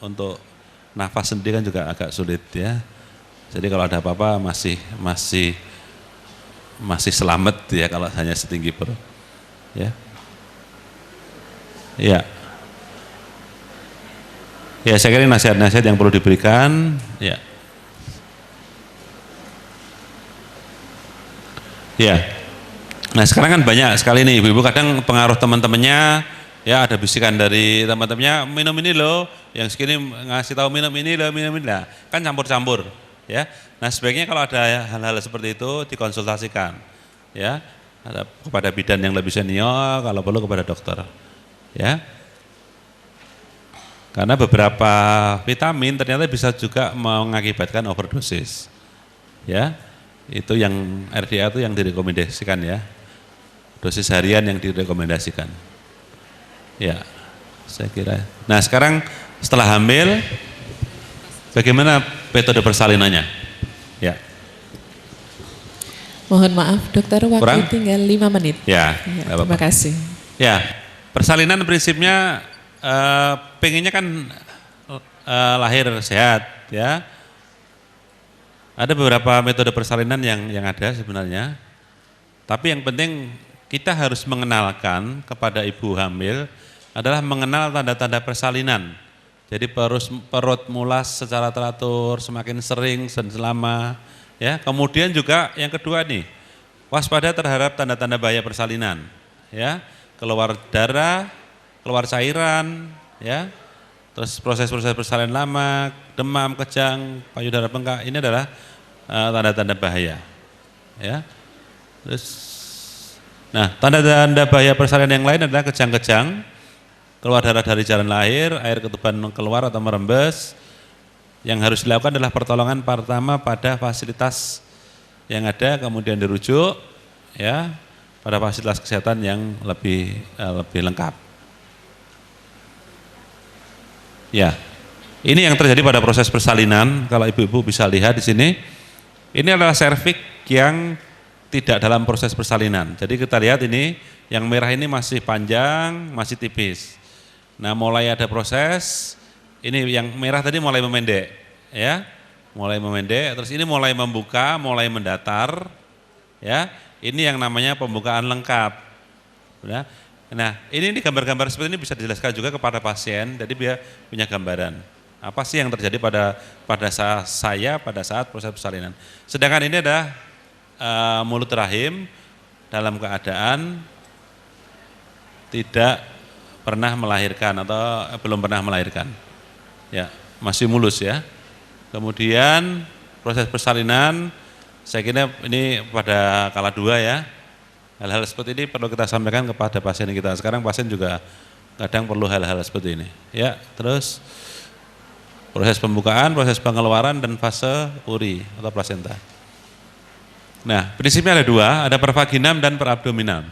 untuk nafas sendiri kan juga agak sulit, ya. Jadi kalau ada apa-apa masih selamat ya kalau hanya setinggi perut. Ya. Ya. Ya, saya kira nasihat-nasihat yang perlu diberikan. Ya. Ya. Nah, sekarang kan banyak sekali nih ibu-ibu, kadang pengaruh teman-temannya, ya ada bisikan dari teman-temannya, minum ini loh, yang segini ngasih tahu minum ini loh, minum ini lah. Kan campur-campur, ya. Nah, sebaiknya kalau ada hal-hal seperti itu dikonsultasikan, ya. Kepada bidan yang lebih senior, kalau perlu kepada dokter, ya. Karena beberapa vitamin ternyata bisa juga mengakibatkan overdosis. Ya. Itu yang RDA itu yang direkomendasikan ya. Dosis harian yang direkomendasikan. Ya. Saya kira. Nah, sekarang setelah hamil bagaimana metode persalinannya? Ya. Mohon maaf dokter, waktu Kurang? tinggal 5 menit. Ya, Ya, nggak apa-apa. terima kasih. Ya, persalinan prinsipnya pengennya kan lahir sehat, ya. Ada beberapa metode persalinan yang ada sebenarnya, tapi yang penting kita harus mengenalkan kepada ibu hamil adalah mengenal tanda-tanda persalinan. Jadi perut mulas secara teratur, semakin sering dan selama, ya. Kemudian juga yang kedua nih, waspada terhadap tanda-tanda bahaya persalinan, ya. Keluar darah, keluar cairan, ya, terus proses-proses persalinan lama, demam, kejang, payudara bengkak, ini adalah tanda-tanda bahaya, ya. Terus, nah tanda-tanda bahaya persalinan yang lain adalah kejang-kejang, keluar darah dari jalan lahir, air ketuban keluar atau merembes. Yang harus dilakukan adalah pertolongan pertama pada fasilitas yang ada, kemudian dirujuk, ya, pada fasilitas kesehatan yang lebih lengkap. Ya, ini yang terjadi pada proses persalinan. Kalau ibu-ibu bisa lihat di sini, ini adalah serviks yang tidak dalam proses persalinan. Jadi kita lihat ini, yang merah ini masih panjang, masih tipis. Nah, mulai ada proses, ini yang merah tadi mulai memendek, ya, mulai memendek. Terus ini mulai membuka, mulai mendatar, ya. Ini yang namanya pembukaan lengkap. Ya. Nah, ini gambar-gambar seperti ini bisa dijelaskan juga kepada pasien, jadi dia punya gambaran. Apa sih yang terjadi pada saat proses persalinan. Sedangkan ini adalah mulut rahim dalam keadaan tidak pernah melahirkan atau belum pernah melahirkan. Ya, masih mulus ya. Kemudian proses persalinan, saya kira ini pada kala 2 ya. Hal-hal seperti ini perlu kita sampaikan kepada pasien kita. Sekarang pasien juga kadang perlu hal-hal seperti ini. Ya, terus proses pembukaan, proses pengeluaran, dan fase uri atau plasenta. Nah, prinsipnya ada 2, ada pervaginam dan perabdominam.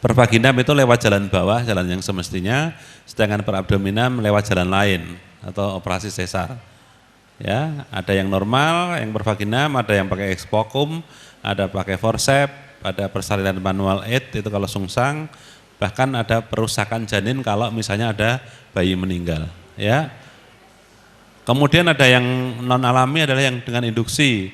Pervaginam itu lewat jalan bawah, jalan yang semestinya, sedangkan perabdominam lewat jalan lain atau operasi sesar. Ya, ada yang normal, yang pervaginam, ada yang pakai ekspokum, ada pakai forceps, ada persalinan manual aid itu kalau sungsang, bahkan ada perusakan janin kalau misalnya ada bayi meninggal, ya. Kemudian ada yang non alami adalah yang dengan induksi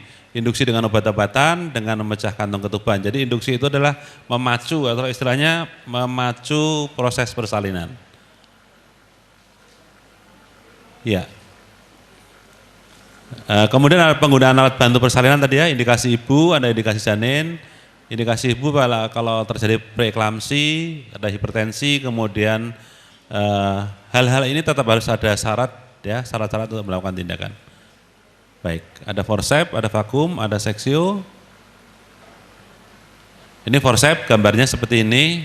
dengan obat-obatan, dengan memecah kantong ketuban. Jadi induksi itu adalah memacu atau istilahnya memacu proses persalinan. Ya. Kemudian ada penggunaan alat bantu persalinan tadi ya, indikasi ibu, ada indikasi janin. Indikasi ibu kalau terjadi preeklamsi, ada hipertensi, kemudian hal-hal ini tetap harus ada syarat ya, syarat-syarat untuk melakukan tindakan. Baik, ada forceps, ada vakum, ada seksio. Ini forceps, gambarnya seperti ini,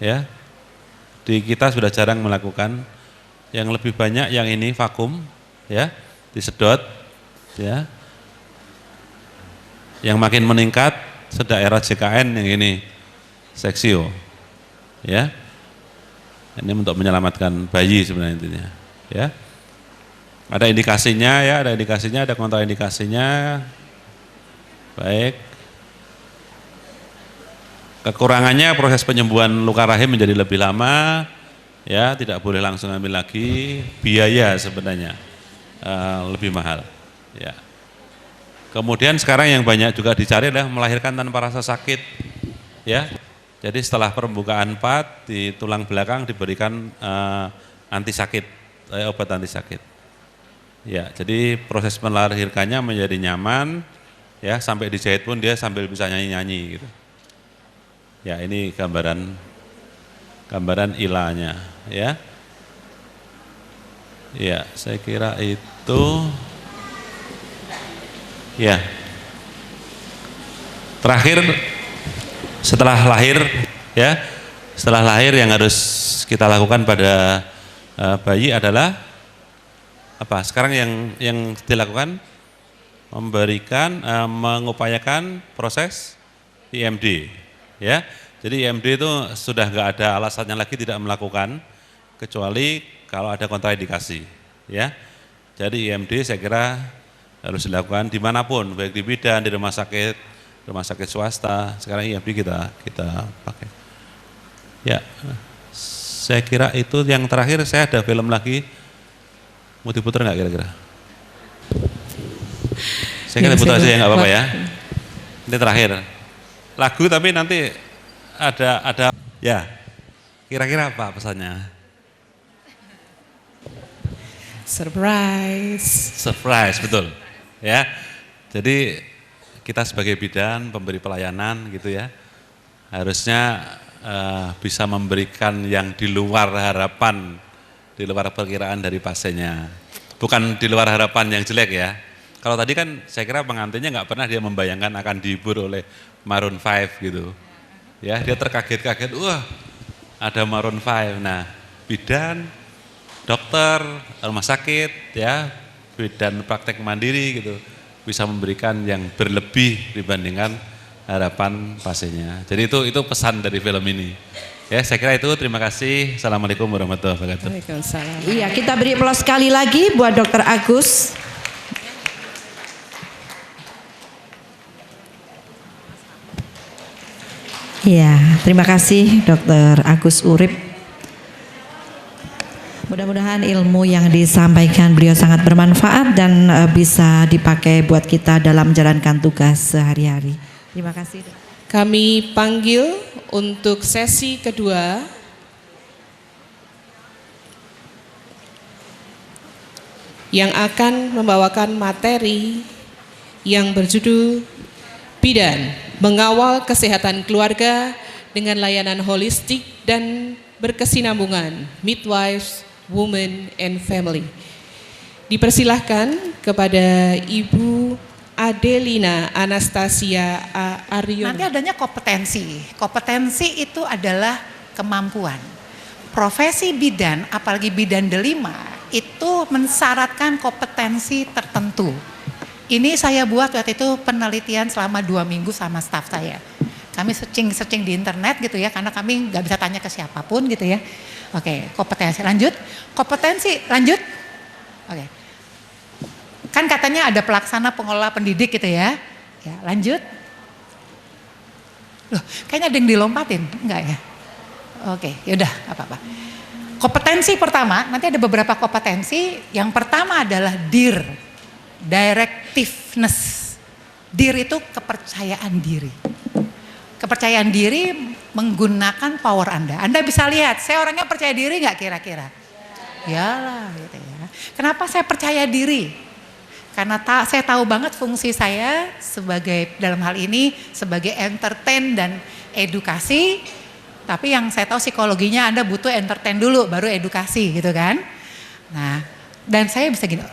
ya. Di kita sudah jarang melakukan. Yang lebih banyak yang ini vakum, ya, disedot, ya. Yang makin meningkat sedaerah JKN yang ini seksio, ya. Ini untuk menyelamatkan bayi sebenarnya intinya, ya. Ada indikasinya ya, ada indikasinya, ada kontraindikasinya. Baik. Kekurangannya proses penyembuhan luka rahim menjadi lebih lama, ya, tidak boleh langsung ambil lagi. Biaya sebenarnya lebih mahal, ya. Kemudian sekarang yang banyak juga dicari adalah melahirkan tanpa rasa sakit, ya. Jadi setelah perembukaan 4 di tulang belakang diberikan anti sakit, obat anti sakit. Ya, jadi proses melahirkannya menjadi nyaman, ya sampai dijahit pun dia sambil bisa nyanyi-nyanyi gitu. Ya, ini gambaran ilahnya, ya. Ya, saya kira itu. Ya. Terakhir setelah lahir, ya. Setelah lahir yang harus kita lakukan pada bayi adalah apa? Sekarang yang dilakukan mengupayakan proses IMD, ya. Jadi IMD itu sudah nggak ada alasannya lagi tidak melakukan kecuali kalau ada kontraindikasi, ya. Jadi IMD saya kira harus dilakukan dimanapun, baik di bidan, di rumah sakit swasta. Sekarang IMD kita pakai. Ya, saya kira itu yang terakhir. Saya ada film lagi, mau diputar nggak kira-kira? Saya kira putar aja ya, nggak apa-apa ya. Ini terakhir lagu, tapi nanti ada ya. Kira-kira apa pesannya? Surprise, betul. Ya, jadi kita sebagai bidan, pemberi pelayanan gitu ya, harusnya bisa memberikan yang di luar harapan, di luar perkiraan dari pasiennya. Bukan di luar harapan yang jelek ya. Kalau tadi kan saya kira pengantinnya nggak pernah dia membayangkan akan dihibur oleh Maroon 5 gitu. Ya, dia terkaget-kaget, wah ada Maroon 5. Nah, bidan, dokter, rumah sakit, ya, bidan praktek mandiri gitu, bisa memberikan yang berlebih dibandingkan harapan pasiennya. Jadi itu pesan dari film ini. Ya, saya kira itu. Terima kasih. Assalamualaikum warahmatullahi wabarakatuh. Waalaikumsalam. Iya, kita beri aplaus sekali lagi buat Dr. Agus. Iya, terima kasih Dr. Agus Urip. Mudah-mudahan ilmu yang disampaikan beliau sangat bermanfaat dan bisa dipakai buat kita dalam menjalankan tugas sehari-hari. Terima kasih. Kami panggil untuk sesi kedua yang akan membawakan materi yang berjudul Bidan, Mengawal Kesehatan Keluarga dengan Layanan Holistik dan Berkesinambungan, Midwives, Women and Family. Dipersilahkan kepada Ibu Adelina Anastasia Aryo. Nanti adanya kompetensi. Kompetensi itu adalah kemampuan. Profesi bidan, apalagi bidan delima, itu mensyaratkan kompetensi tertentu. Ini saya buat waktu itu penelitian selama 2 minggu sama staf saya. Kami searching di internet gitu ya, karena kami nggak bisa tanya ke siapapun gitu ya. Oke, kompetensi lanjut. Kompetensi lanjut. Oke. Kan katanya ada pelaksana pengelola pendidik gitu ya. Ya, lanjut. Loh, kayaknya ada yang dilompatin, enggak ya? Oke, yaudah, apa-apa. Kompetensi pertama, nanti ada beberapa kompetensi. Yang pertama adalah DIR. Directiveness. DIR itu kepercayaan diri. Kepercayaan diri menggunakan power Anda. Anda bisa lihat, saya orangnya percaya diri nggak kira-kira? Yalah gitu ya. Kenapa saya percaya diri? Karena saya tahu banget fungsi saya sebagai, dalam hal ini sebagai entertain dan edukasi. Tapi yang saya tahu psikologinya Anda butuh entertain dulu baru edukasi gitu kan. Nah, dan saya bisa gini.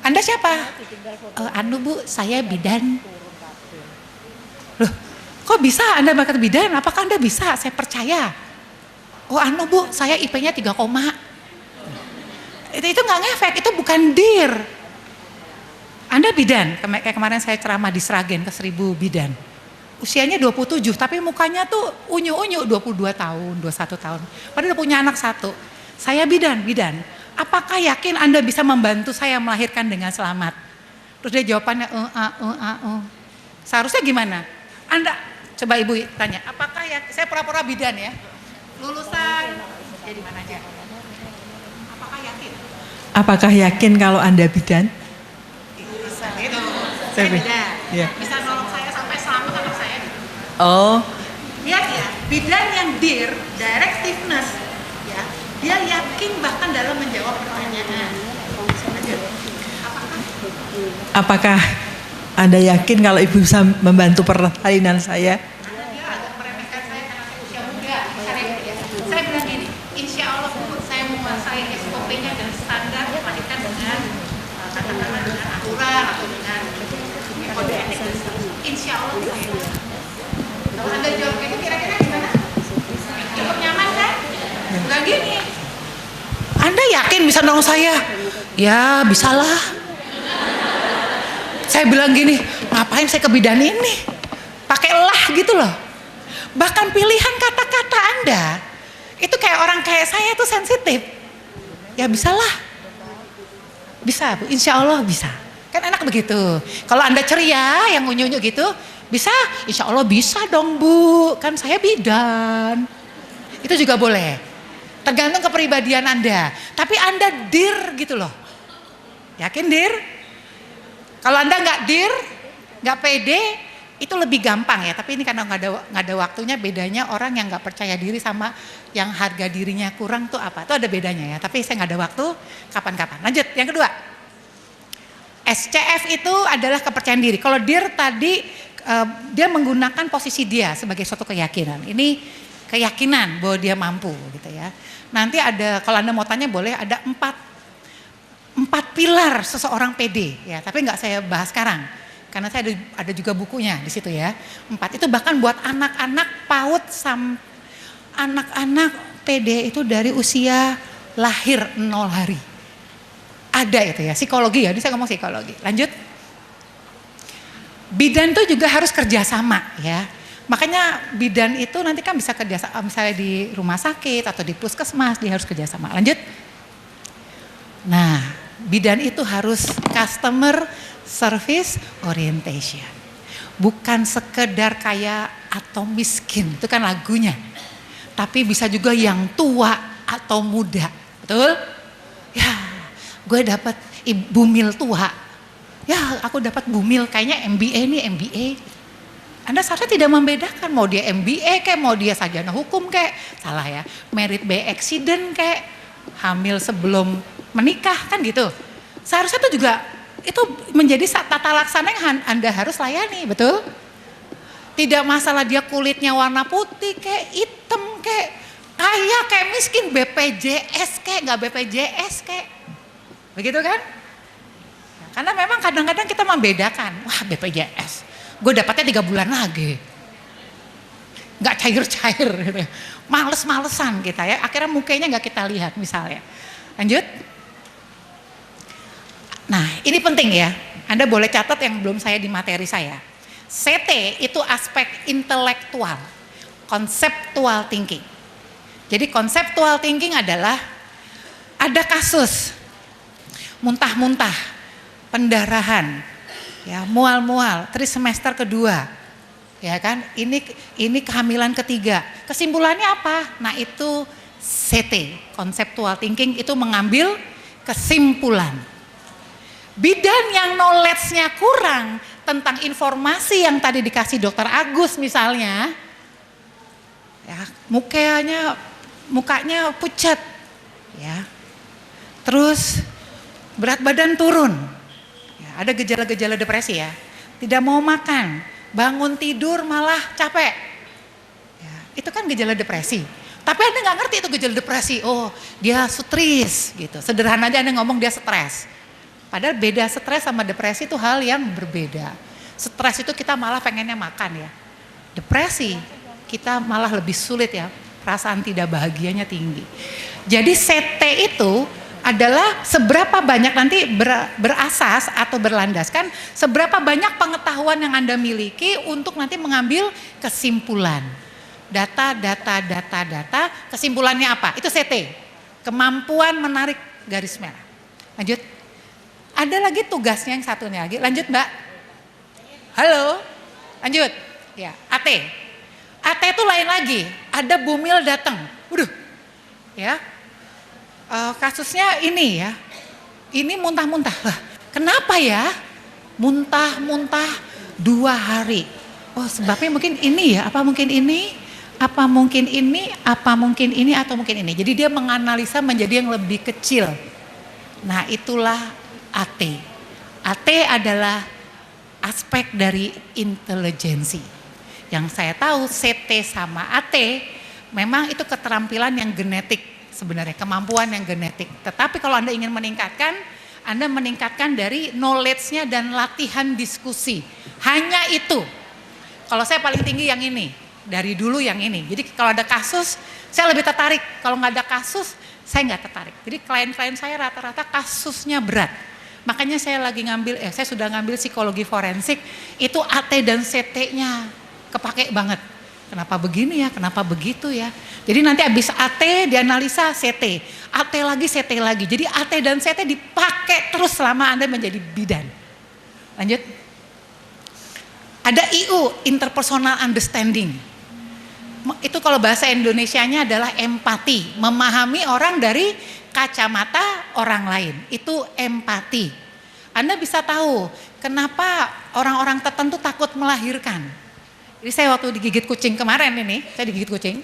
Anda siapa? Bu, saya bidan. Loh, kok bisa Anda berkata bidan? Apakah Anda bisa? Saya percaya. Oh, Bu, saya IP-nya 3, itu nggak ngefek, itu bukan DIR. Anda bidan, kayak kemarin saya ceramah di Sragen ke 1000 bidan. Usianya 27, tapi mukanya tuh unyu-unyu 22 tahun, 21 tahun. Padahal udah punya anak 1. Saya bidan. Apakah yakin Anda bisa membantu saya melahirkan dengan selamat? Terus dia jawabannya, Seharusnya gimana? Anda, coba Ibu tanya, apakah ya, saya pura-pura bidan ya, lulusan, ya di mana aja. Apakah yakin? Apakah yakin kalau Anda bidan? Bisa, itu. Saya bidan. Ya. Bisa nolong saya sampai selamat anak saya. Oh, Lihat ya, bidan yang DIR, directiveness, ya, Dia yakin bahkan dalam menjawab pertanyaan. Apakah Anda yakin kalau Ibu bisa membantu persalinan saya? Dia agak meremehkan saya karena saya usia muda. Saya bilang gini, insya Allah Bu, saya menguasai SOP-nya dan standar melahirkan dengan katakanlah dengan aturan atau dengan kode etik. Insya Allah saya. Kalau Anda jawab kayak gitu, kira-kira gimana? Cukup nyaman kan? Enggak gini. Anda yakin bisa nolong saya? Ya bisalah. Saya bilang gini, ngapain saya ke bidan ini? Pakailah gitu loh. Bahkan pilihan kata-kata Anda itu kayak orang kayak saya tuh sensitif. Ya bisalah. Bisa Bu, insya Allah bisa. Kan enak begitu. Kalau Anda ceria yang unyu-unyu gitu, bisa? Insya Allah bisa dong Bu, kan saya bidan. Itu juga boleh. Tergantung kepribadian Anda. Tapi Anda dir gitu loh. Yakin dir? Kalau Anda nggak dir, nggak pede, itu lebih gampang ya. Tapi ini karena nggak ada waktunya, bedanya orang yang nggak percaya diri sama yang harga dirinya kurang tuh apa? Itu ada bedanya ya. Tapi saya nggak ada waktu, kapan-kapan. Lanjut, yang kedua. SCF itu adalah kepercayaan diri. Kalau dir tadi dia menggunakan posisi dia sebagai suatu keyakinan. Ini keyakinan bahwa dia mampu gitu ya. Nanti ada, kalau Anda mau tanya boleh, ada empat pilar seseorang PD ya, tapi nggak saya bahas sekarang karena saya ada juga bukunya di situ ya. 4 itu bahkan buat anak-anak PAUD anak-anak PD itu dari usia lahir 0 hari. Ada itu ya, psikologi ya, ini saya ngomong psikologi. Lanjut. Bidan itu juga harus kerjasama ya. Makanya bidan itu nanti kan bisa kerjasama, misalnya di rumah sakit atau di puskesmas, dia harus kerjasama. Lanjut. Nah, bidan itu harus customer service orientation. Bukan sekedar kaya atau miskin, itu kan lagunya. Tapi bisa juga yang tua atau muda. Betul? Ya, gue dapat bumil tua. Ya, aku dapat bumil kayaknya MBA nih, MBA. Anda seharusnya tidak membedakan mau dia MBA kayak mau dia sarjana hukum kayak, salah ya. Merit by accident kayak, hamil sebelum menikah kan gitu. Seharusnya itu juga itu menjadi tata laksana yang Anda harus layani, betul? Tidak masalah dia kulitnya warna putih kayak hitam kayak kaya kayak miskin, BPJS kayak nggak BPJS kayak, begitu kan? Karena memang kadang-kadang kita membedakan, wah BPJS, gue dapatnya 3 bulan lagi, nggak cair-cair, gitu. Males-malesan kita ya, akhirnya mukanya nggak kita lihat misalnya. Lanjut. Nah ini penting ya, Anda boleh catat yang belum saya di materi saya. CT itu aspek intelektual, conceptual thinking. Jadi conceptual thinking adalah ada kasus muntah-muntah, pendarahan, ya mual-mual, trimester kedua, ya kan? Ini kehamilan ketiga. Kesimpulannya apa? Nah itu CT, conceptual thinking itu mengambil kesimpulan. Bidan yang knowledge-nya kurang tentang informasi yang tadi dikasih Dokter Agus misalnya, ya mukanya pucat, ya, terus berat badan turun, ya, ada gejala-gejala depresi ya, tidak mau makan, bangun tidur malah capek, ya, itu kan gejala depresi. Tapi Anda nggak ngerti itu gejala depresi, oh dia stres gitu, sederhana aja Anda ngomong dia stres. Padahal beda stres sama depresi itu hal yang berbeda. Stres itu kita malah pengennya makan ya. Depresi kita malah lebih sulit ya, perasaan tidak bahagianya tinggi. Jadi CT itu adalah seberapa banyak nanti berasas atau berlandaskan seberapa banyak pengetahuan yang Anda miliki untuk nanti mengambil kesimpulan. Data, kesimpulannya apa? Itu CT. Kemampuan menarik garis merah. Lanjut. Ada lagi tugasnya yang satunya lagi. Lanjut Mbak. Halo. Lanjut. Ya, AT. AT itu lain lagi. Ada bumil datang. Waduh. Ya. Kasusnya ini ya. Ini muntah-muntah. Kenapa ya? Muntah-muntah 2 hari. Oh sebabnya mungkin ini ya. Apa mungkin ini? apa mungkin ini, atau mungkin ini. Jadi dia menganalisa menjadi yang lebih kecil. Nah itulah AT. AT adalah aspek dari intelijensi. Yang saya tahu CT sama AT memang itu keterampilan yang genetik sebenarnya, kemampuan yang genetik. Tetapi kalau Anda ingin meningkatkan, Anda meningkatkan dari knowledge-nya dan latihan diskusi. Hanya itu. Kalau saya paling tinggi yang ini. Dari dulu yang ini. Jadi kalau ada kasus, saya lebih tertarik. Kalau nggak ada kasus, saya nggak tertarik. Jadi klien-klien saya rata-rata kasusnya berat. Makanya saya lagi saya sudah ngambil psikologi forensik, itu AT dan CT-nya kepake banget. Kenapa begini ya, kenapa begitu ya. Jadi nanti habis AT dianalisa CT, AT lagi CT lagi. Jadi AT dan CT dipakai terus selama Anda menjadi bidan. Lanjut. Ada IU, interpersonal understanding. Itu kalau bahasa Indonesianya adalah empati, memahami orang dari kacamata orang lain. Itu empati. Anda bisa tahu kenapa orang-orang tertentu takut melahirkan. Jadi saya waktu digigit kucing kemarin ini, saya digigit kucing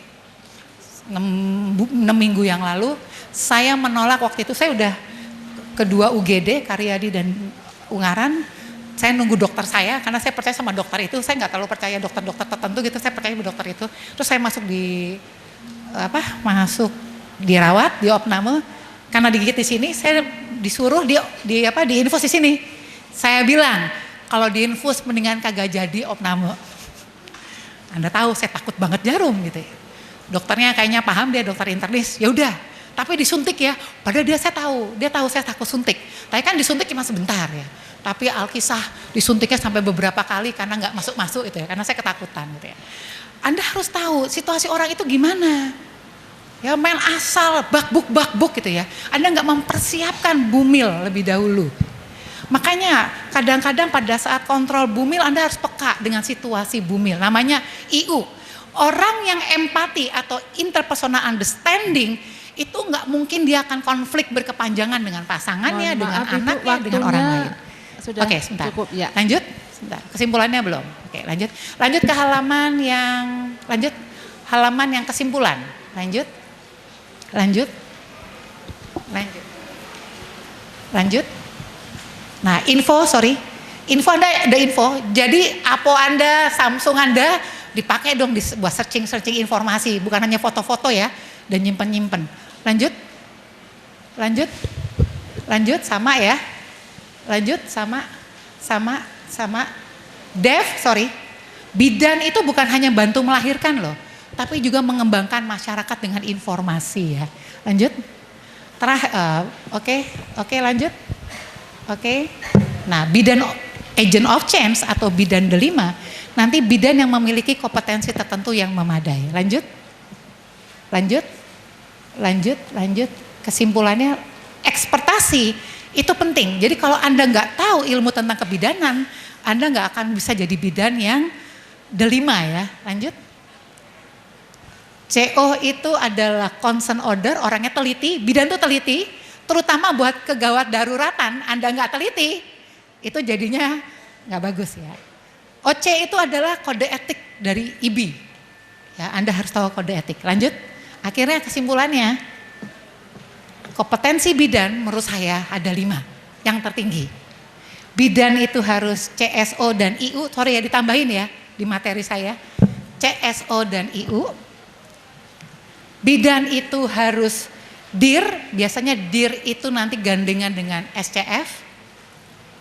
6 minggu yang lalu, saya menolak waktu itu, saya udah kedua UGD, Karyadi dan Ungaran. Saya nunggu dokter saya, karena saya percaya sama dokter itu, saya nggak terlalu percaya dokter-dokter tertentu gitu, saya percaya sama dokter itu. Terus saya masuk dirawat di opname, karena digigit di sini, saya disuruh diinfus di sini. Saya bilang kalau diinfus mendingan kagak jadi opname. Anda tahu saya takut banget jarum gitu. Dokternya kayaknya paham, dia dokter internis, ya udah. Tapi disuntik ya, padahal dia tahu saya takut suntik. Tapi kan disuntik cuma sebentar ya. Tapi Alkisah disuntiknya sampai beberapa kali karena nggak masuk-masuk itu ya, karena saya ketakutan gitu ya. Anda harus tahu situasi orang itu gimana. Ya main asal bakbuk gitu ya. Anda nggak mempersiapkan bumil lebih dahulu. Makanya kadang-kadang pada saat kontrol bumil Anda harus peka dengan situasi bumil. Namanya IU. Orang yang empati atau interpersonal understanding itu nggak mungkin dia akan konflik berkepanjangan dengan pasangannya, dengan anaknya, dengan orang lain. Oke, sebentar. Cukup, ya. Lanjut, sebentar. Kesimpulannya belum. Oke, lanjut. Lanjut ke halaman yang kesimpulan. Lanjut. Nah, info Anda ada info. Jadi Apo Anda, Samsung Anda dipakai dong buat searching informasi, bukan hanya foto-foto ya dan nyimpen. Lanjut sama ya. Lanjut sama bidan itu bukan hanya bantu melahirkan loh, tapi juga mengembangkan masyarakat dengan informasi ya. Lanjut. Lanjut. Oke. Nah, bidan agent of change atau bidan delima, nanti bidan yang memiliki kompetensi tertentu yang memadai. Lanjut. Kesimpulannya, ekspertasi itu penting. Jadi kalau Anda nggak tahu ilmu tentang kebidanan, Anda nggak akan bisa jadi bidan yang delima ya. Lanjut. CO itu adalah concern order, orangnya teliti, bidan tuh teliti, terutama buat kegawat daruratan. Anda nggak teliti, itu jadinya nggak bagus ya. OC itu adalah kode etik dari IBI. Ya, Anda harus tahu kode etik. Lanjut. Akhirnya kesimpulannya, kompetensi bidan menurut saya ada 5 yang tertinggi. Bidan itu harus CSO dan IU, sorry ya ditambahin ya di materi saya. CSO dan IU. Bidan itu harus DIR, biasanya DIR itu nanti gandengan dengan SCF.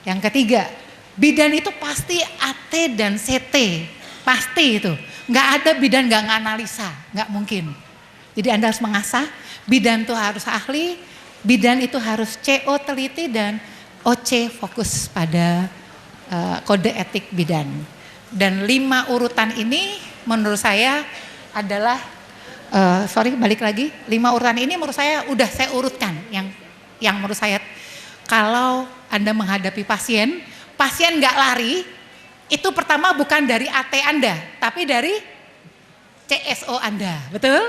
Yang ketiga, bidan itu pasti AT dan CT, pasti itu. Nggak ada bidan nggak nganalisa, nggak mungkin. Jadi Anda harus mengasah, bidan itu harus ahli, bidan itu harus CO teliti dan OC fokus pada kode etik bidan. Dan 5 urutan ini menurut saya adalah, balik lagi, 5 urutan ini menurut saya udah saya urutkan yang menurut saya kalau Anda menghadapi pasien nggak lari, itu pertama bukan dari AT Anda, tapi dari CSO Anda, betul?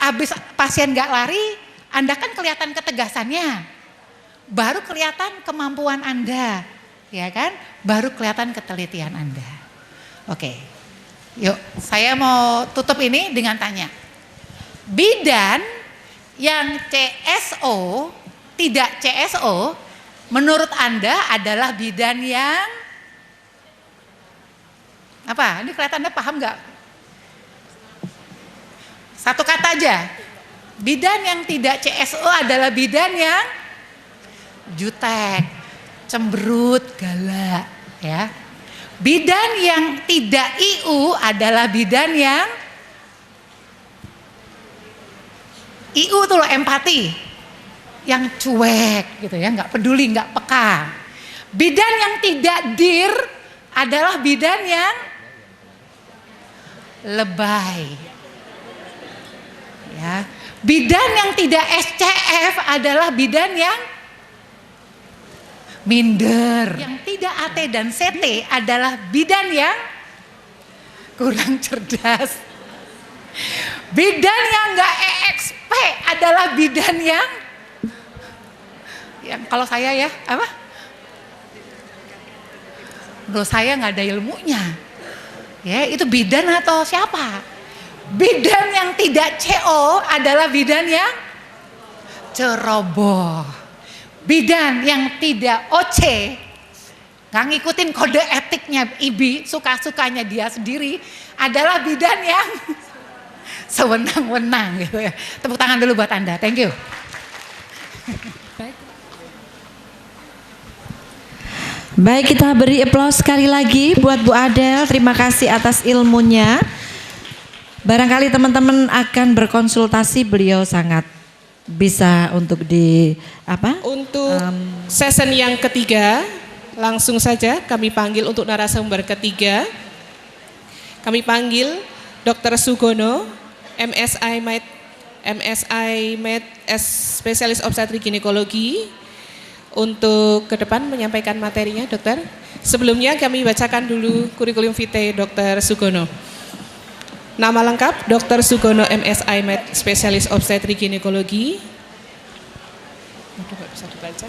Abis pasien nggak lari, Anda kan kelihatan ketegasannya, baru kelihatan kemampuan Anda, ya kan? Baru kelihatan ketelitian Anda. Oke, Yuk, saya mau tutup ini dengan tanya. Bidan yang CSO, tidak CSO, menurut Anda adalah bidan yang apa? Ini kelihatan Anda paham nggak? Satu kata aja. Bidan yang tidak CSO adalah bidan yang jutek, cemberut, galak, ya. Bidan yang tidak IU adalah bidan yang IU tuh loh, empati, yang cuek gitu ya, nggak peduli, nggak peka. Bidan yang tidak DIR adalah bidan yang lebay. Ya. Bidan yang tidak SCF adalah bidan yang minder. Yang tidak AT dan CT adalah bidan yang kurang cerdas. Bidan yang nggak EXP adalah bidan yang kalau saya ya apa? Menurut saya nggak ada ilmunya. Ya, itu bidan atau siapa? Bidan yang tidak CO adalah bidan yang ceroboh. Bidan yang tidak OC, nggak ngikutin kode etiknya IBI, suka-sukanya dia sendiri, adalah bidan yang sewenang-wenang gitu ya. Tepuk tangan dulu buat Anda, thank you. Baik, kita beri aplaus sekali lagi buat Bu Adel. Terima kasih atas ilmunya. Barangkali teman-teman akan berkonsultasi, beliau sangat bisa untuk Untuk session yang ketiga, langsung saja kami panggil untuk narasumber ketiga. Kami panggil Dr. Sugono, MSI Med Spesialis Obstetrik Ginekologi, untuk ke depan menyampaikan materinya, dokter. Sebelumnya kami bacakan dulu kurikulum vitae Dr. Sugono. Nama lengkap Dr. Sugono MSI Med Spesialis Obstetrik Ginekologi. Bisa dibaca.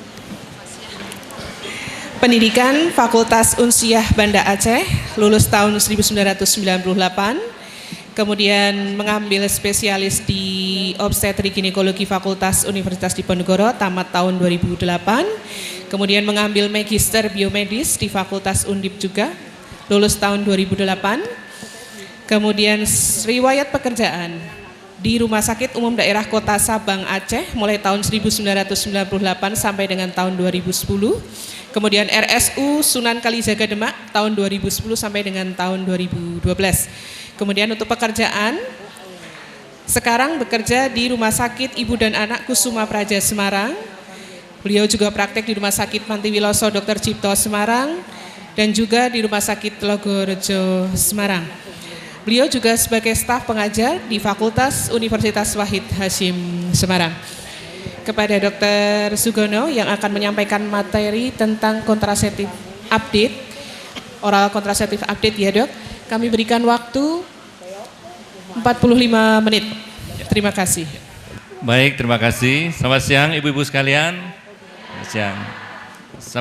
Pendidikan Fakultas Unsiah Banda Aceh, lulus tahun 1998. Kemudian mengambil spesialis di obstetrik ginekologi Fakultas Universitas Diponegoro, tamat tahun 2008. Kemudian mengambil magister biomedis di Fakultas Undip juga, lulus tahun 2008. Kemudian riwayat pekerjaan di Rumah Sakit Umum Daerah Kota Sabang Aceh mulai tahun 1998 sampai dengan tahun 2010. Kemudian RSU Sunan Kalijaga Demak tahun 2010 sampai dengan tahun 2012. Kemudian untuk pekerjaan, sekarang bekerja di Rumah Sakit Ibu dan Anak Kusuma Praja Semarang. Beliau juga praktek di Rumah Sakit Mantiwiloso Dr. Cipto Semarang dan juga di Rumah Sakit Telogorejo Semarang. Beliau juga sebagai staf pengajar di Fakultas Universitas Wahid Hasyim Semarang. Kepada Dr. Sugono yang akan menyampaikan materi tentang kontraseptif update, oral kontraseptif update ya dok. Kami berikan waktu 45 menit. Terima kasih. Baik, terima kasih. Selamat siang ibu-ibu sekalian. Selamat siang.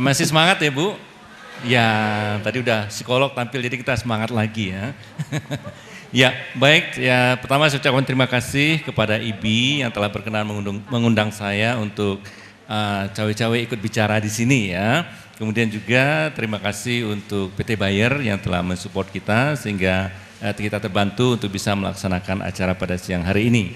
Masih semangat ya Bu? Ya, tadi udah psikolog tampil jadi kita semangat lagi ya. Ya, baik. Ya, pertama saya ucapkan terima kasih kepada IBI yang telah berkenan mengundang saya untuk cawe-cawe ikut bicara di sini ya. Kemudian juga terima kasih untuk PT Bayer yang telah mensupport kita sehingga kita terbantu untuk bisa melaksanakan acara pada siang hari ini.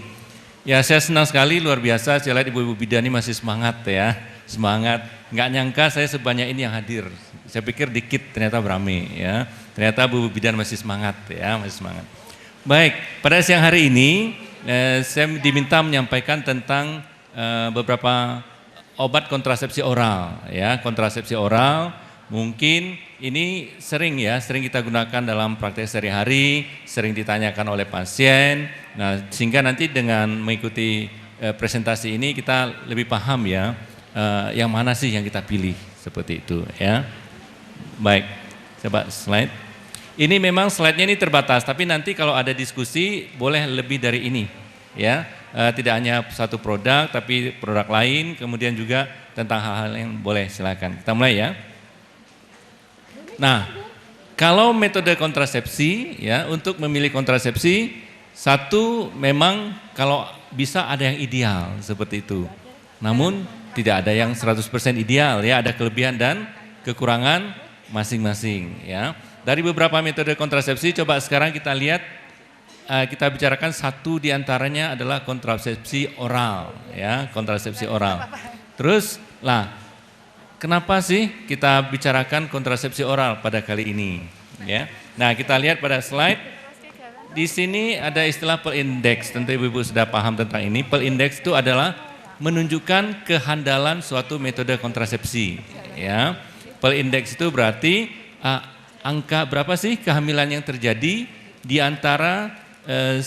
Ya, saya senang sekali, luar biasa. Saya lihat ibu-ibu bidan ini masih semangat ya, semangat. Nggak nyangka saya sebanyak ini yang hadir. Saya pikir dikit, ternyata beramai ya. Ternyata ibu-ibu bidan masih semangat ya, masih semangat. Baik, pada siang hari ini saya diminta menyampaikan tentang beberapa obat kontrasepsi oral ya. Kontrasepsi oral mungkin ini sering kita gunakan dalam praktek sehari-hari, sering ditanyakan oleh pasien. Nah, sehingga nanti dengan mengikuti presentasi ini kita lebih paham ya, yang mana sih yang kita pilih seperti itu ya. Baik, coba slide. Ini memang slide-nya ini terbatas, tapi nanti kalau ada diskusi boleh lebih dari ini ya. Tidak hanya satu produk, tapi produk lain, kemudian juga tentang hal-hal yang boleh, silakan. Kita mulai ya. Nah, kalau metode kontrasepsi ya, untuk memilih kontrasepsi, satu memang kalau bisa ada yang ideal seperti itu. Namun tidak ada yang 100% ideal ya, ada kelebihan dan kekurangan masing-masing ya. Dari beberapa metode kontrasepsi, coba sekarang kita lihat, kita bicarakan satu diantaranya adalah kontrasepsi oral ya, kontrasepsi oral. Terus lah, kenapa sih kita bicarakan kontrasepsi oral pada kali ini ya? Nah, kita lihat pada slide. Di sini ada istilah PEL index, tentu ibu-ibu sudah paham tentang ini. PEL index itu adalah menunjukkan kehandalan suatu metode kontrasepsi ya. PEL index itu berarti angka berapa sih kehamilan yang terjadi di antara 100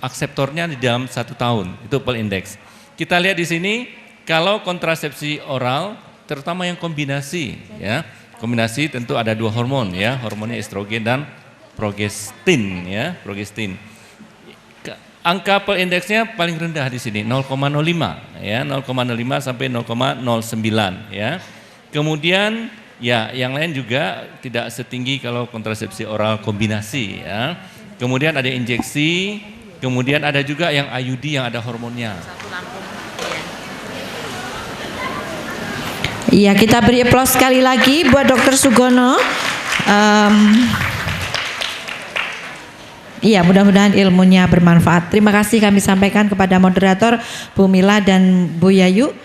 akseptornya di dalam 1 tahun, itu PEL index. Kita lihat di sini kalau kontrasepsi oral, terutama yang kombinasi ya. Kombinasi tentu ada 2 hormon ya, hormonnya estrogen dan progestin ya, progestin. Angka PEL indeksnya paling rendah di sini 0,05 ya, 0,05 sampai 0,09 ya. Kemudian ya yang lain juga tidak setinggi kalau kontrasepsi oral kombinasi ya. Kemudian ada injeksi, kemudian ada juga yang IUD yang ada hormonnya. Iya, kita beri aplaus sekali lagi buat Dr. Sugono. Iya, mudah-mudahan ilmunya bermanfaat. Terima kasih kami sampaikan kepada moderator Bu Mila dan Bu Yayu.